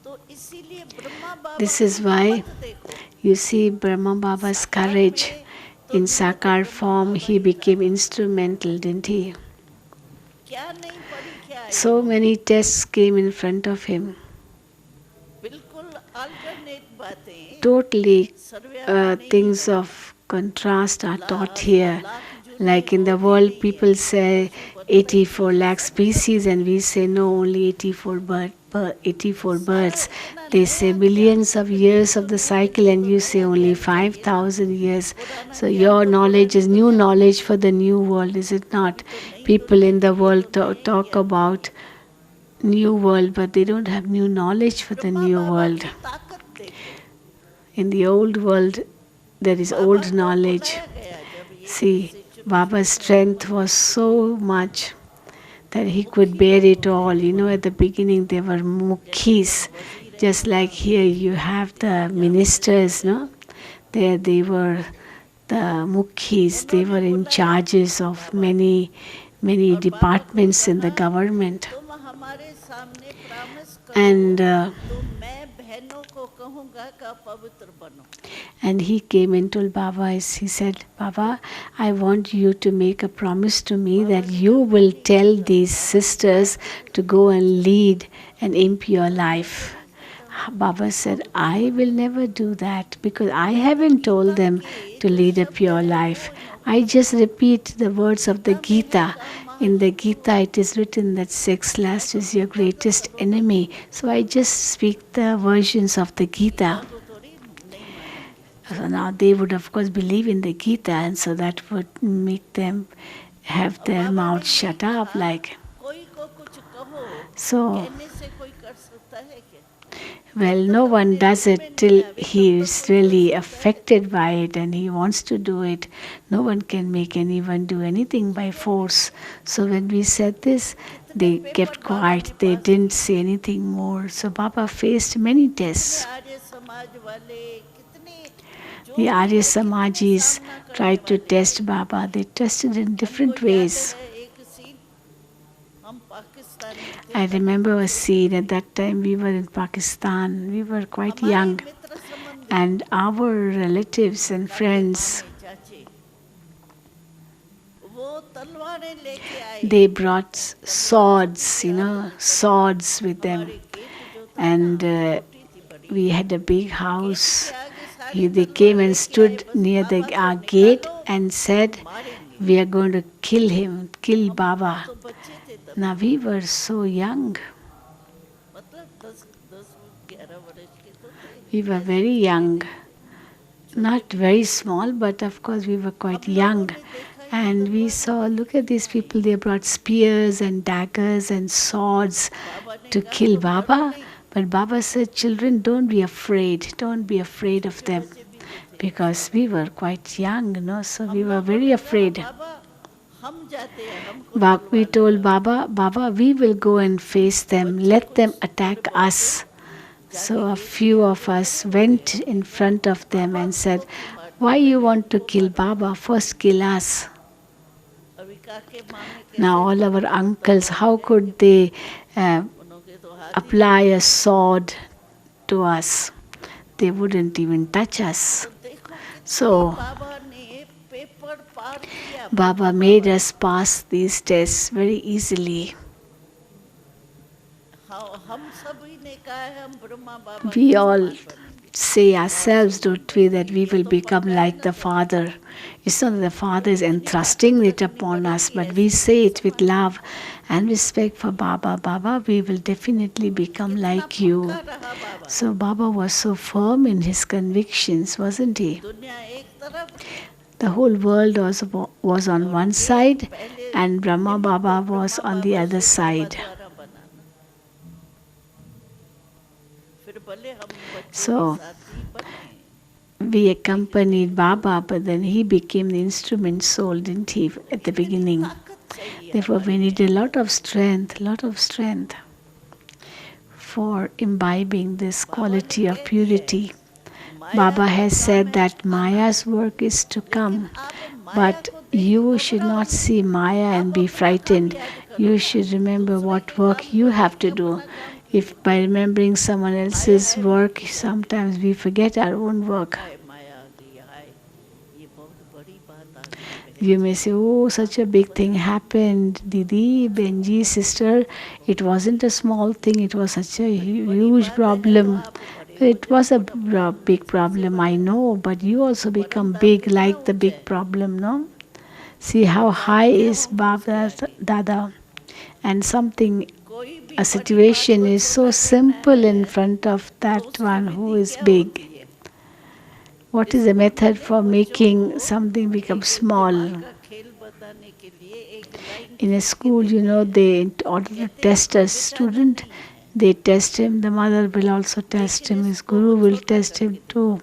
S1: तो इसीलिए ब्रह्मा बाबा
S2: This
S1: की
S2: is why
S1: हिम्मत देखो
S2: you see Brahma Baba's
S1: साकार
S2: courage.
S1: में तो
S2: In
S1: दिए तो
S2: Sakar
S1: Brahma
S2: form,
S1: Baba
S2: he
S1: ही था
S2: became instrumental, didn't he?
S1: क्या नहीं परीक्षा आई
S2: So
S1: हो
S2: many tests came in front of him.
S1: बिल्कुल अल्टरनेट बातें
S2: Totally
S1: सर्वव्यापी नहीं
S2: things
S1: है
S2: of contrast are taught
S1: lakh
S2: here.
S1: Lakh जूने
S2: Like in the
S1: होती
S2: world,
S1: नहीं है
S2: people say
S1: पशु बनता ही
S2: 84
S1: नहीं है
S2: lakh species, and we say no, only 84
S1: सारा
S2: birds.
S1: इतना
S2: They say
S1: नया ज्ञान
S2: millions of
S1: तो ये
S2: years
S1: तो
S2: of the
S1: नूर
S2: cycle,
S1: इसको
S2: and
S1: तो
S2: you say
S1: नया
S2: only
S1: ज्ञान चाहिए ना
S2: 5,000 years.
S1: पुराना
S2: So
S1: ज्ञान
S2: your
S1: तो
S2: knowledge
S1: पुरानी
S2: is new
S1: दुनिया में
S2: knowledge
S1: है
S2: for the new world, is it
S1: अभी
S2: not?
S1: तो नई
S2: People
S1: दुनिया
S2: in
S1: के
S2: the
S1: लिए
S2: world
S1: तो नए
S2: talk
S1: ज्ञान
S2: about
S1: चाहिए
S2: new world, but they don't have new knowledge for the
S1: Brahma
S2: new
S1: Baba
S2: world.
S1: की ताकत देखो
S2: In the old world, there is
S1: Baba
S2: old
S1: को
S2: knowledge.
S1: बुलाया गया जब ये
S2: See,
S1: ऐसे चुप चुप
S2: Baba's
S1: में
S2: strength
S1: मन
S2: was so much that he could
S1: मुखी
S2: bear
S1: लोग
S2: it
S1: होते
S2: all.
S1: हैं
S2: You know, at the beginning there were
S1: जैसे
S2: mukhis,
S1: यहाँ वजीर है
S2: just
S1: ना
S2: like
S1: वहाँ
S2: here you have the
S1: या मिनिस्टर
S2: ministers,
S1: है
S2: no? There they were the mukhis, they were
S1: उन्होंने
S2: in
S1: बुलाया
S2: charges of
S1: बाबा ने
S2: many
S1: और बाबा को
S2: departments in the
S1: कहा
S2: government.
S1: तुम हमारे सामने प्रॉमिस
S2: And
S1: करो तो मैं बहनों को कहूँगा का पवित्र बनो
S2: And he came and told Baba, he said, Baba, I want you to make a promise to me
S1: Baba
S2: that
S1: की
S2: you
S1: गद्दी
S2: will
S1: नहीं
S2: tell
S1: करता
S2: these
S1: था वो
S2: sisters
S1: बात
S2: to go and lead an impure
S1: मैं
S2: life.
S1: तो नहीं करता
S2: Baba said, I will never do that because I haven't told
S1: Gita
S2: them
S1: के
S2: to
S1: जो
S2: lead a
S1: शब्द
S2: pure
S1: है
S2: life.
S1: वो
S2: I
S1: इन्होंने
S2: just repeat the words of the
S1: Gita में है
S2: Gita.
S1: काम
S2: In the
S1: महाशत्रु
S2: Gita, it is written that sex
S1: हाँ
S2: lust
S1: तो
S2: is your
S1: गीता तो
S2: greatest
S1: सर्वोपरि
S2: enemy. So I just speak the versions of the
S1: Gita
S2: Gita.
S1: को थोड़ी नहीं मानेंगे
S2: So now they would of course believe in the Gita, and so that would make them have
S1: अब
S2: their
S1: बाबा ने
S2: mouths
S1: यही
S2: shut up
S1: कहा
S2: like.
S1: कोई को कुछ कहो
S2: So,
S1: कहने से कोई कर सकता है क्या
S2: well,
S1: जब
S2: no
S1: तक
S2: one
S1: अपने
S2: does
S1: दिल
S2: it
S1: में नहीं
S2: till
S1: आवे
S2: he
S1: तब तक
S2: is
S1: कोई कर
S2: really
S1: सकता है
S2: affected by it and he wants to do it. No one can make anyone do anything by force. So when we said this,
S1: कितने
S2: they
S1: paper
S2: kept
S1: Baba
S2: quiet.
S1: ने
S2: They
S1: pass
S2: didn't
S1: किए
S2: say anything more. So Baba faced many
S1: कितने
S2: tests.
S1: Arya Samaj वाले कितने जो
S2: The
S1: भी
S2: Arya
S1: है कितने
S2: Samajis
S1: सामना करने
S2: tried to
S1: वाले आए
S2: test Baba. They tested in
S1: हमको
S2: different
S1: याद
S2: ways.
S1: है एक सीन हम पाकिस्तान में थे
S2: I
S1: तब हम
S2: remember a
S1: छोटे
S2: scene
S1: थे
S2: at that time we were in Pakistan. We were quite
S1: हमारे
S2: young,
S1: मित्र संबंधी
S2: and our relatives and
S1: लागे
S2: friends,
S1: मामे चाचे वो तलवारें लेके आए
S2: they brought
S1: तलवार
S2: swords,
S1: छोटी सी हाथ में
S2: swords with them.
S1: हमारे गेट जो था
S2: And
S1: ना छोटी थी बड़ी
S2: we had a big
S1: gate
S2: house.
S1: के आगे सारे
S2: They
S1: तलवार
S2: came and
S1: लेके आए
S2: stood
S1: बस
S2: near
S1: बाबा
S2: our
S1: को
S2: gate
S1: निकालो
S2: and
S1: हम
S2: said,
S1: मारेंगे
S2: we are going to kill him, kill
S1: हम
S2: Baba.
S1: तो बच्चे थे तब
S2: Now we were so young.
S1: मतलब 10-11 वर्ष के तो थे
S2: We were
S1: ऐसे
S2: very
S1: छोटे
S2: young.
S1: थे
S2: Not very small, but of course we were quite
S1: हम लोगों
S2: young.
S1: ने देखा ये
S2: And we
S1: तलवारें
S2: saw,
S1: कैसे
S2: look at these
S1: चली
S2: people, they brought spears and daggers and swords
S1: बाबा ने
S2: to
S1: कहा
S2: kill
S1: तुम डरो
S2: Baba.
S1: नहीं
S2: But Baba said, children, don't be afraid. Don't be afraid of
S1: छोटे
S2: them.
S1: बच्चे भी जो थे
S2: Because we were quite young, so we
S1: हम
S2: were
S1: लोगों
S2: very
S1: ने कहा
S2: afraid.
S1: बाबा हम जाते हैं हमको
S2: We
S1: तलवार
S2: told
S1: लगाओ
S2: Baba, we will go and face them.
S1: बच्चे
S2: Let them
S1: कुछ
S2: attack
S1: बड़े बड़े
S2: us.
S1: थे
S2: So
S1: जाके
S2: a
S1: गेट के
S2: few
S1: आगे
S2: of us
S1: खड़े हो
S2: went
S1: गए
S2: in front of them
S1: Baba
S2: and
S1: को
S2: said,
S1: क्यों मारना
S2: why
S1: है
S2: you
S1: पहले
S2: want to
S1: उनको
S2: kill
S1: मारना
S2: Baba? First kill us.
S1: अभी काके मामे
S2: Now
S1: कैसे
S2: all our
S1: तलवार
S2: uncles, how
S1: लेके
S2: could they
S1: उन्होंने तो हाथ
S2: apply a sword to us, they wouldn't even touch us.
S1: तो देखो कितनी
S2: So,
S1: बाबा ने पेपर पार किया।
S2: Baba made us pass these tests very easily.
S1: हम सभी ने कहा है हम ब्रह्मा बाबा
S2: We
S1: के
S2: all
S1: समान बनेंगे।
S2: say ourselves, don't we, that we will become like the Father. It's not that the Father is entrusting it upon us, but we say it with love and respect for Baba. Baba, we will definitely become
S1: कितना
S2: like you.
S1: पक्का रहा बाबा।
S2: So Baba was so firm in his convictions, wasn't he?
S1: दुनिया एक तरफ,
S2: The whole world was on one side and Brahma Baba was on the other side.
S1: द्वारा बनाना। फिर भले हम बच्चों
S2: So,
S1: के साथी बने।
S2: we accompanied Baba, but then he became the instrument soul, didn't he, at the beginning?
S1: ताकत चाहिए
S2: Therefore, we need a lot of strength for imbibing this quality of purity. Baba has said that Maya's work is to come, but you should not see Maya and be frightened. You should remember what work you have to do. If by remembering someone else's work, sometimes we forget our own work.
S1: हाय माया आ गई, हाय ये बहुत बड़ी बात आ गई।
S2: You may say, oh, such a big thing happened. Didi, Benji, sister, it wasn't a small thing, it was such a huge problem. It was a big problem, I know, but you also become big like the big problem, no? See how high is Baba Dada, and something,
S1: कोई भी
S2: a situation is so simple in front of that one who is big. What is the method for making something become small?
S1: का खेल बताने के लिए एक line
S2: In a school, they, in order to test a student, they test him. The mother will also test him. His guru will test him too.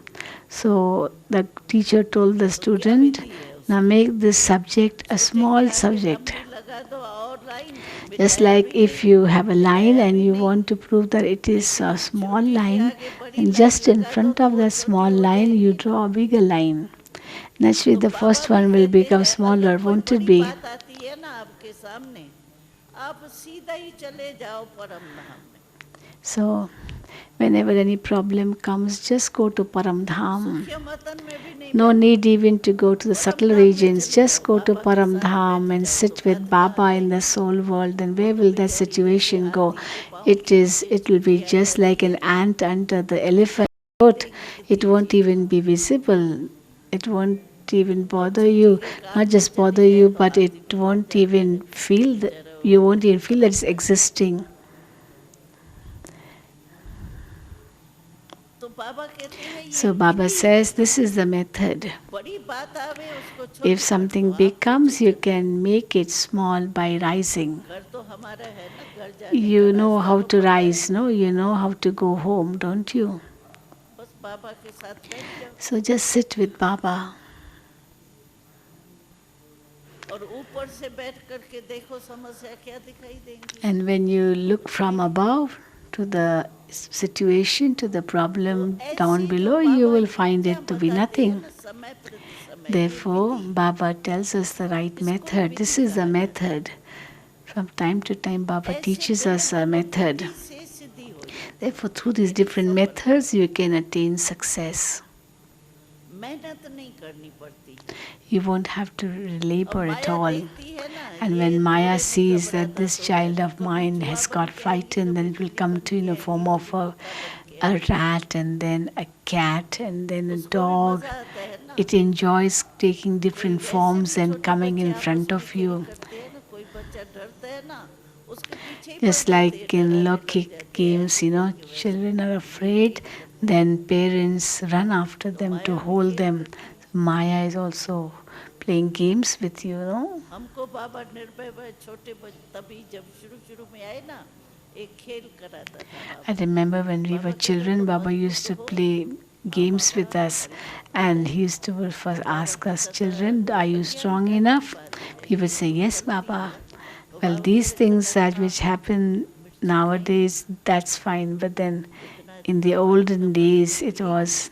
S2: So the teacher told the student, now make this subject a small subject.
S1: लगा दो और line
S2: Just like if you have a line and you want to prove that it is a small line, and just in front of that small line you draw a bigger line. Naturally, the first one will become smaller, won't it be?
S1: बात आती है ना आपके सामने, आप सीधा ही चले जाओ परम धाम में।
S2: So, whenever any problem comes, just go to Param Dham.
S1: मुख्य मतन में भी नहीं
S2: No need even to go to the subtle regions. Just go to Param Dham and sit with Baba in the soul world. Then where will that situation go? It will be just like an ant under the elephant throat. It won't even be visible. It won't even bother you. Not just bother you, but it won't even feel. You won't even feel that it's existing.
S1: तो बाबा कहते हैं ये
S2: So Baba says this is the method.
S1: बड़ी बात आवे उसको छोड़
S2: If something big comes, you can make it small by rising.
S1: घर तो हमारा है ना, घर जाने
S2: You know how to rise, no? You know how to go home, don't you?
S1: बस बाबा के साथ बैठ जाओ
S2: So just sit with Baba.
S1: और ऊपर से बैठ करके देखो समस्या क्या दिखाई देंगी।
S2: And when you look from above to the situation, to the problem down below, you will find it to be nothing.
S1: समय प्रति समय
S2: Therefore, Baba tells us the right method. This is the method. From time to time, Baba teaches us a method.
S1: से सिद्धि हो।
S2: Therefore, through these different methods, you can attain success.
S1: मेहनत नहीं करनी पड़ती।
S2: You won't have to labor
S1: और
S2: at
S1: Maya
S2: all.
S1: देखती है ना,
S2: And
S1: ये
S2: when Maya
S1: मेरे
S2: sees
S1: घबराता
S2: that this
S1: तो
S2: child of mine has got frightened, then it will come to in the form of a rat and then a cat and then a dog.
S1: मजा आता है ना।
S2: It enjoys taking different forms and coming in front of you.
S1: करते हैं ना, कोई बच्चा डरता है ना, उसके पीछे ही
S2: Just
S1: पड़ जाते
S2: like
S1: हैं,
S2: in
S1: डराने
S2: lucky
S1: लग जाते हैं।
S2: games, children are afraid, then parents run after them to hold them. Maya is also playing games with you, no?
S1: हमको बाबा निर्भय भाई छोटे तभी जब शुरू में आए ना, एक खेल कराता था
S2: I remember when we were children, Baba used to play games with us, and he used to first ask us, children, are you strong enough? We would say, yes, Baba. Well, these things that which happen nowadays, that's fine, but then in the olden days, it was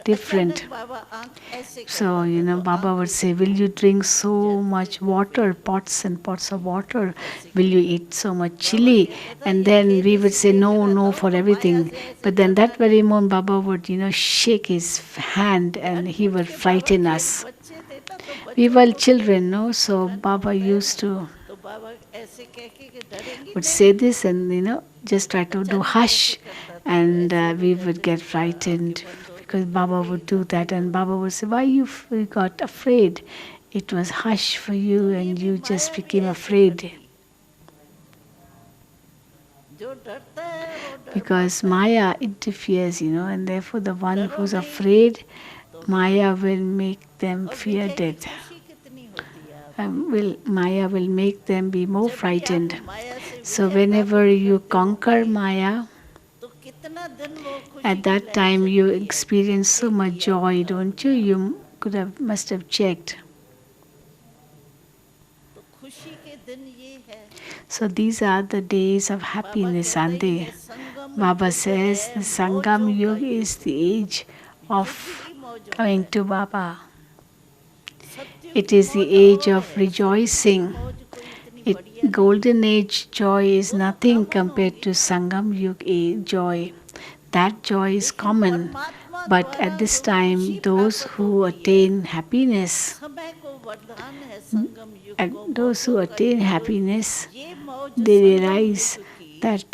S2: different.
S1: अचानक बाबा आंख ऐसे
S2: So,
S1: करता
S2: you
S1: था,
S2: know,
S1: तो
S2: Baba
S1: आंख
S2: would
S1: खुल
S2: say, will you drink so much water, pots and pots of water? Will you eat so much chili? And then we would say, no, no for everything. But then that very moment, Baba would, you know, shake his hand and he would frighten us.
S1: बच्चे थे ना, तो
S2: We
S1: बच्चों
S2: were
S1: को
S2: children, no? So
S1: करना
S2: Baba
S1: होता है
S2: used
S1: ना,
S2: to
S1: तो बाबा ऐसे कह के डरेंगी
S2: would
S1: नहीं,
S2: say this and, you know, just try to do
S1: अचानक ऐसे
S2: hush,
S1: करता था, तो
S2: and
S1: ऐसे
S2: we
S1: हो
S2: would
S1: जाते
S2: get
S1: थे, आंखें
S2: frightened
S1: बंद हो
S2: because
S1: जाती,
S2: Baba
S1: अरे
S2: would do
S1: एकदम
S2: that, and
S1: हुआ।
S2: Baba would say, why you got afraid? It was hush for you
S1: तो ये
S2: and
S1: भी
S2: you just
S1: माया भी
S2: became
S1: ऐसे
S2: afraid.
S1: करती, जो डरता है वो डर
S2: Because
S1: मानता है,
S2: Maya interferes, you know, and therefore the one
S1: डरो
S2: who's
S1: नहीं
S2: afraid,
S1: तो भी
S2: Maya
S1: डरो।
S2: will make them
S1: और
S2: fear
S1: विजय की
S2: death.
S1: खुशी कितनी होती है आपकी,
S2: Maya will make them be more
S1: जब भी आप
S2: frightened.
S1: माया से
S2: So
S1: विजय
S2: whenever
S1: प्राप्त
S2: you
S1: करते
S2: conquer
S1: होंगे,
S2: Maya,
S1: तो कितना दिन वो खुशी
S2: at
S1: की
S2: that
S1: लहर
S2: time you
S1: चलती है,
S2: experience so
S1: ये
S2: much
S1: किया
S2: joy,
S1: था
S2: don't you?
S1: हमने
S2: You
S1: आपको।
S2: must have checked.
S1: तो खुशी के दिन ये है,
S2: So these are the days of
S1: Baba
S2: happiness,
S1: कहता
S2: aren't
S1: ही
S2: they?
S1: है संगम
S2: Baba
S1: युग
S2: says the
S1: है
S2: Sangam
S1: मौजों का
S2: Yuga
S1: युग,
S2: is the age of
S1: युग ही मौजों का
S2: coming
S1: है,
S2: to Baba.
S1: सत्युग
S2: It
S1: की
S2: is the
S1: मौज
S2: age
S1: और
S2: of
S1: है, सत्युग की
S2: rejoicing.
S1: मौज कोई इतनी
S2: It
S1: बढ़िया नहीं है,
S2: golden age joy is
S1: वो तो
S2: nothing
S1: कॉमन
S2: compared
S1: होगी
S2: to
S1: ना,
S2: Sangam Yuga joy. That joy is
S1: लेकिन
S2: common.
S1: परमात्मा
S2: But at
S1: द्वारा
S2: this
S1: जो खुशी
S2: time, those
S1: प्राप्त
S2: who
S1: होती है,
S2: attain happiness,
S1: समय को वरदान है संगम युग
S2: and
S1: को
S2: those who
S1: मौजों का
S2: attain
S1: युग,
S2: happiness,
S1: ये मौज
S2: they
S1: संगम
S2: realize
S1: युग की
S2: that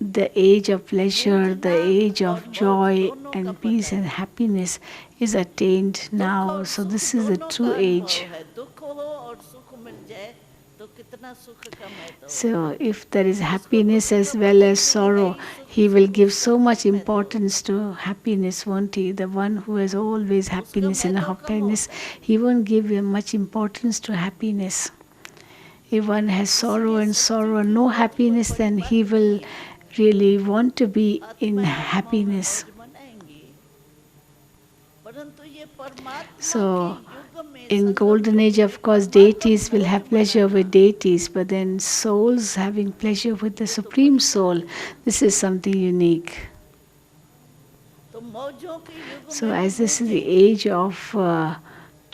S2: the age of pleasure, the age
S1: मूंझना
S2: of
S1: और मौज
S2: joy
S1: दोनों का
S2: and
S1: पता
S2: peace and
S1: है,
S2: happiness is attained
S1: दुख
S2: now.
S1: और
S2: So
S1: सुख
S2: this is the
S1: दोनों
S2: true
S1: का
S2: age.
S1: अनुभव है, दुख हो और सुख मिल जाए तो कितना सुख का महत्व होगा,
S2: So if there is
S1: जिसको
S2: happiness
S1: दुख
S2: as
S1: का
S2: well
S1: पता
S2: as
S1: ही नहीं है,
S2: sorrow,
S1: सुख
S2: he will
S1: सुख
S2: give
S1: उसका
S2: so much
S1: क्या महत्व
S2: importance
S1: होगा,
S2: to happiness, won't he? The one who has always
S1: उसका
S2: happiness and
S1: महत्व कम
S2: happiness,
S1: होता है,
S2: he won't give much importance to happiness. If one has sorrow
S1: इसलिए
S2: and
S1: सत्युग
S2: sorrow and
S1: की
S2: no
S1: मौज कोई
S2: happiness,
S1: बड़ी
S2: then he
S1: बात
S2: will
S1: नहीं है,
S2: really want to be in
S1: आत्माएं आत्माओं में
S2: happiness.
S1: मौज मनाएंगी, परंतु ये परमात्मा के
S2: So,
S1: युग में
S2: in
S1: संगम
S2: golden
S1: युग
S2: age,
S1: में
S2: of course,
S1: परमात्मा
S2: deities will
S1: मौज
S2: have pleasure
S1: मनाना,
S2: with deities, but then souls having pleasure with the
S1: ये तो
S2: Supreme
S1: बड़ी
S2: Soul,
S1: बात है,
S2: this is something unique.
S1: तो मौजों के युग
S2: So,
S1: में भी
S2: as this is the
S1: मूंझेंगे,
S2: age of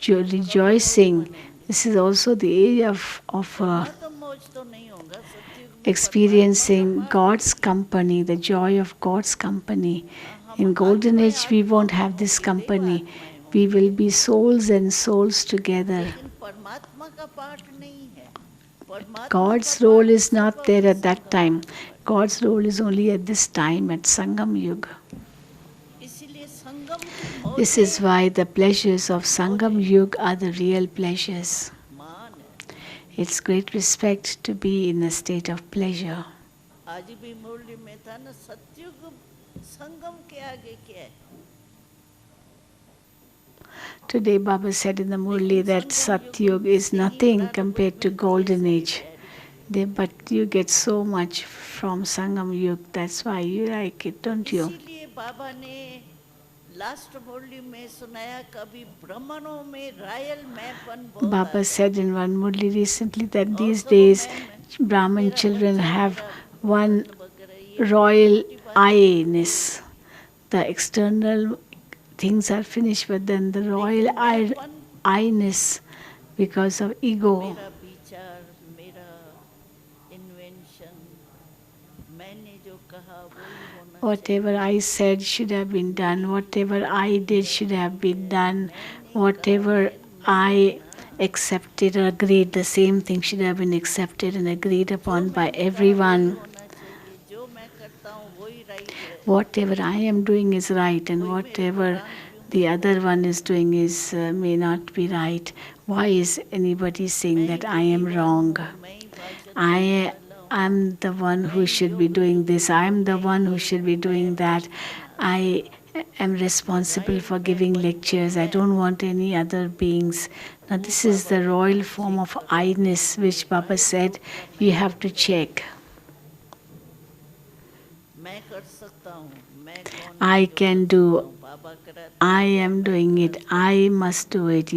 S1: कभी मौज
S2: rejoicing,
S1: मनाएंगे,
S2: this is also the age of
S1: वरना तो मौज तो नहीं होगा, सत्युग में परमात्मा का
S2: experiencing
S1: पाठ
S2: God's
S1: होगा,
S2: company, the joy of God's company.
S1: हम
S2: In golden
S1: आत्माएं
S2: age, we
S1: आत्माओं
S2: won't
S1: में
S2: have this
S1: होंगे, देव
S2: company.
S1: आत्माएं
S2: We will
S1: होंगे,
S2: be souls and souls together.
S1: लेकिन परमात्मा का पाठ नहीं है, परमात्मा का
S2: God's role
S1: पाठ
S2: is
S1: सिर्फ
S2: not there
S1: अभी
S2: at that
S1: संगम
S2: time.
S1: युग में,
S2: God's role is only at this time, at Sangam Yuga.
S1: इसीलिए संगम की
S2: This is
S1: मौजें
S2: why the pleasures of Sangam
S1: मौजें
S2: Yuga are the real pleasures.
S1: मान है,
S2: It's great respect to be in a state of pleasure.
S1: आज भी मुरली में था ना, सत्युग संगम के आगे क्या है,
S2: Today, Baba said in the Murli
S1: लेकिन
S2: that
S1: संगम युग
S2: Satyug is
S1: से ही
S2: nothing
S1: प्रारंभ
S2: compared to
S1: मिलती है
S2: Golden
S1: सारी
S2: Age.
S1: तैयारी,
S2: But you get so much from Sangam Yuga. That's why you like it, don't you?
S1: इसीलिए बाबा ने लास्ट मुरली में सुनाया, कभी ब्राह्मणों में रायल मैंपन बहुत
S2: Baba
S1: आता
S2: said
S1: है,
S2: in one Murli recently that
S1: और
S2: these
S1: तो वो
S2: days
S1: मैं
S2: Brahmin
S1: मेरा
S2: children
S1: बच्चा
S2: have
S1: मेरा
S2: one
S1: रत्न वगैरह, ये
S2: royal
S1: छोटी बात नहीं होती,
S2: eye-ness. The external things are finished, but then the royal
S1: लेकिन मैंपन
S2: eye-ness because of ego.
S1: मेरा विचार, मेरा इन्वेंशन, मैंने जो कहा वही होना
S2: Whatever
S1: चाहिए,
S2: I said should have been done. Whatever I did should have been done.
S1: मैंने कहा,
S2: Whatever I
S1: ना,
S2: accepted or agreed, the same thing should have been accepted and agreed
S1: जो
S2: upon by
S1: मैंने कहा वही
S2: everyone.
S1: होना चाहिए, जो मैं करता हूँ वही राइट है,
S2: Whatever I am doing is right, and
S1: कोई मेरे को
S2: whatever
S1: रॉन्ग क्यों
S2: the
S1: बोल रहा
S2: other
S1: है,
S2: one is doing is may not be right. Why is anybody saying
S1: मैं ही
S2: that I am
S1: बुद्धिमान
S2: wrong?
S1: हूँ, मैं ही भाषण देने
S2: I
S1: वाला हूँ,
S2: am the one
S1: मैं
S2: who
S1: ही
S2: should be
S1: योग
S2: doing
S1: युक्त
S2: this. I
S1: हूँ,
S2: am the
S1: मैं
S2: one
S1: ही
S2: who
S1: ये
S2: should
S1: हूँ,
S2: be
S1: मैं
S2: doing that.
S1: भक्ति बना,
S2: I am responsible for
S1: royal
S2: giving
S1: मैंपन जो
S2: lectures. I
S1: है
S2: don't want any other beings. Now,
S1: वो
S2: this is
S1: बाबा
S2: the
S1: ने
S2: royal
S1: कहा
S2: form
S1: चेक
S2: of
S1: करो,
S2: I-ness, which Baba
S1: royal
S2: said
S1: योग का
S2: you
S1: मैं
S2: have to
S1: भक्त
S2: check.
S1: हूँ, मैं कर सकता हूँ, मैं कौन हूँ
S2: I
S1: जो
S2: can
S1: कर सकता
S2: do.
S1: हूँ, बाबा कराते
S2: I
S1: हैं या
S2: am
S1: मैं
S2: doing it.
S1: कराता हूँ,
S2: I must do it.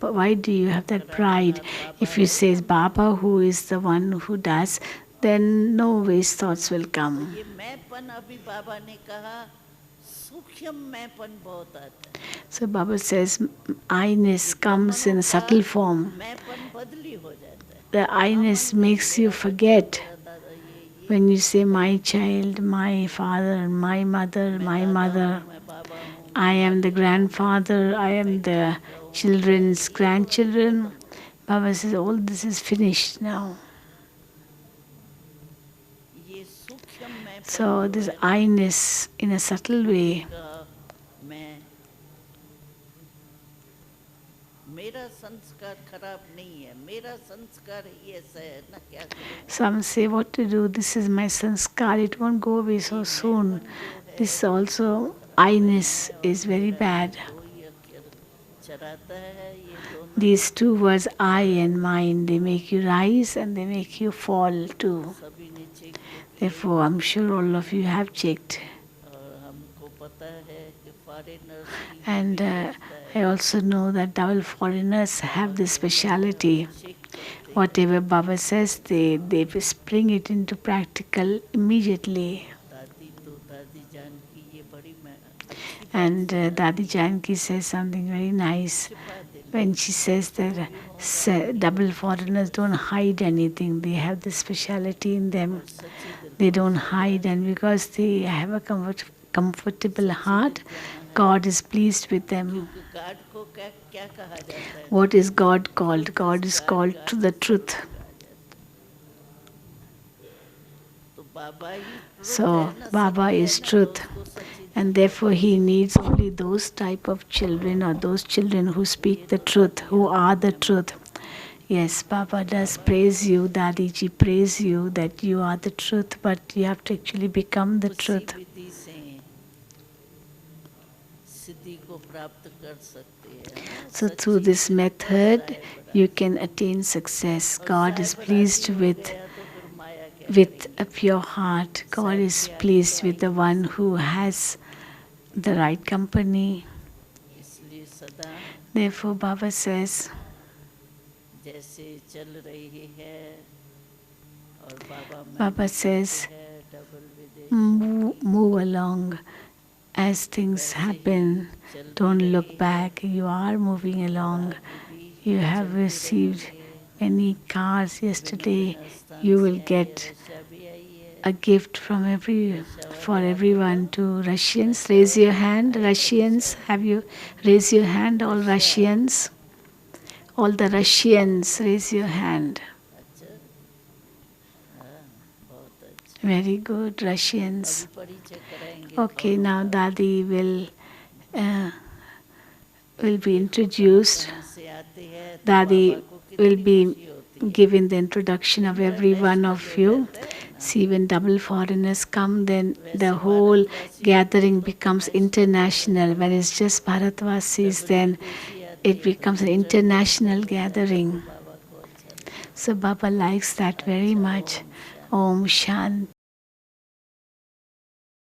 S2: Why do you have that
S1: कराने
S2: pride?
S1: वाला बाबा
S2: If you
S1: है
S2: say
S1: या मैं
S2: Baba
S1: हूँ,
S2: who is the one who does, then no waste thoughts will
S1: तो
S2: come.
S1: ये मैंपन अभी बाबा ने कहा सूक्ष्मपन बहुत आता है।
S2: So Baba says I-ness comes in a subtle form.
S1: मैंपन बदली हो जाता है।
S2: The I-ness makes you forget
S1: मेरा दादा ये
S2: when you say my child, my father, my mother, my mother.
S1: मैं बाबा हूँ,
S2: I am the grandfather, I am the children's grandchildren. Baba says all this is finished now.
S1: ये सूक्ष्म मैंपन
S2: So this I-ness in a subtle way.
S1: का मैं मेरा संस्कार खराब नहीं है, मेरा संस्कार ही ऐसा है ना, क्या करूं।
S2: Some say what to do, this is my sanskar, it won't go away so soon. This also I-ness is very bad.
S1: कोई अक्षर चराता है ये दोनों।
S2: These two words, I and mine, they make you rise and they make you fall too.
S1: सभी ने check तो
S2: Therefore, I'm sure all of you have checked.
S1: और हमको पता है कि फॉरेनर्स की
S2: And I also know that double foreigners have this speciality. Whatever Baba says, they bring it into practical immediately.
S1: दादी तो दादी जान की ये बड़ी
S2: And Dadi Janki says something very nice when she says that double foreigners don't hide anything. They have this speciality in them. They don't hide, and because they have a comfortable heart, God is pleased with them.
S1: गाड को क्या क्या कहा जाता है।
S2: What is God called? God is called to the truth.
S1: तो बाबा ही
S2: So Baba is truth, and therefore he needs only those type of children or those children who speak the truth, who are the truth. Yes, Baba does praise you, Dadi ji praise you that you are the truth, but you have to actually become the truth.
S1: विधि से सिद्धि को प्राप्त कर सकते हैं।
S2: So through this method, you can attain success. God is pleased with a pure heart. God is pleased with the one who has the right company.
S1: इसलिए सदा
S2: Therefore, Baba says,
S1: जैसे चल रही है और बाबा में
S2: Baba says,
S1: है double विदेश
S2: move along as things happen. Don't look back. You are moving along. You have received many cars yesterday. You will get a gift from for everyone to Russians. Raise your hand, Russians. Have you raise your hand, all Russians? All the Russians, raise your hand.
S1: अच्छा हाँ बहुत अच्छा।
S2: Very good, Russians.
S1: परिचय कराएंगे।
S2: Okay, now Dadi will be introduced.
S1: से आते हैं
S2: Dadi will be giving the introduction of every one of you. See, when double foreigners come, then the whole gathering becomes international. When it's just Bharatvasis, then it becomes an international gathering.
S1: बाबा को अच्छा
S2: So Baba likes that very much. Om Shanti.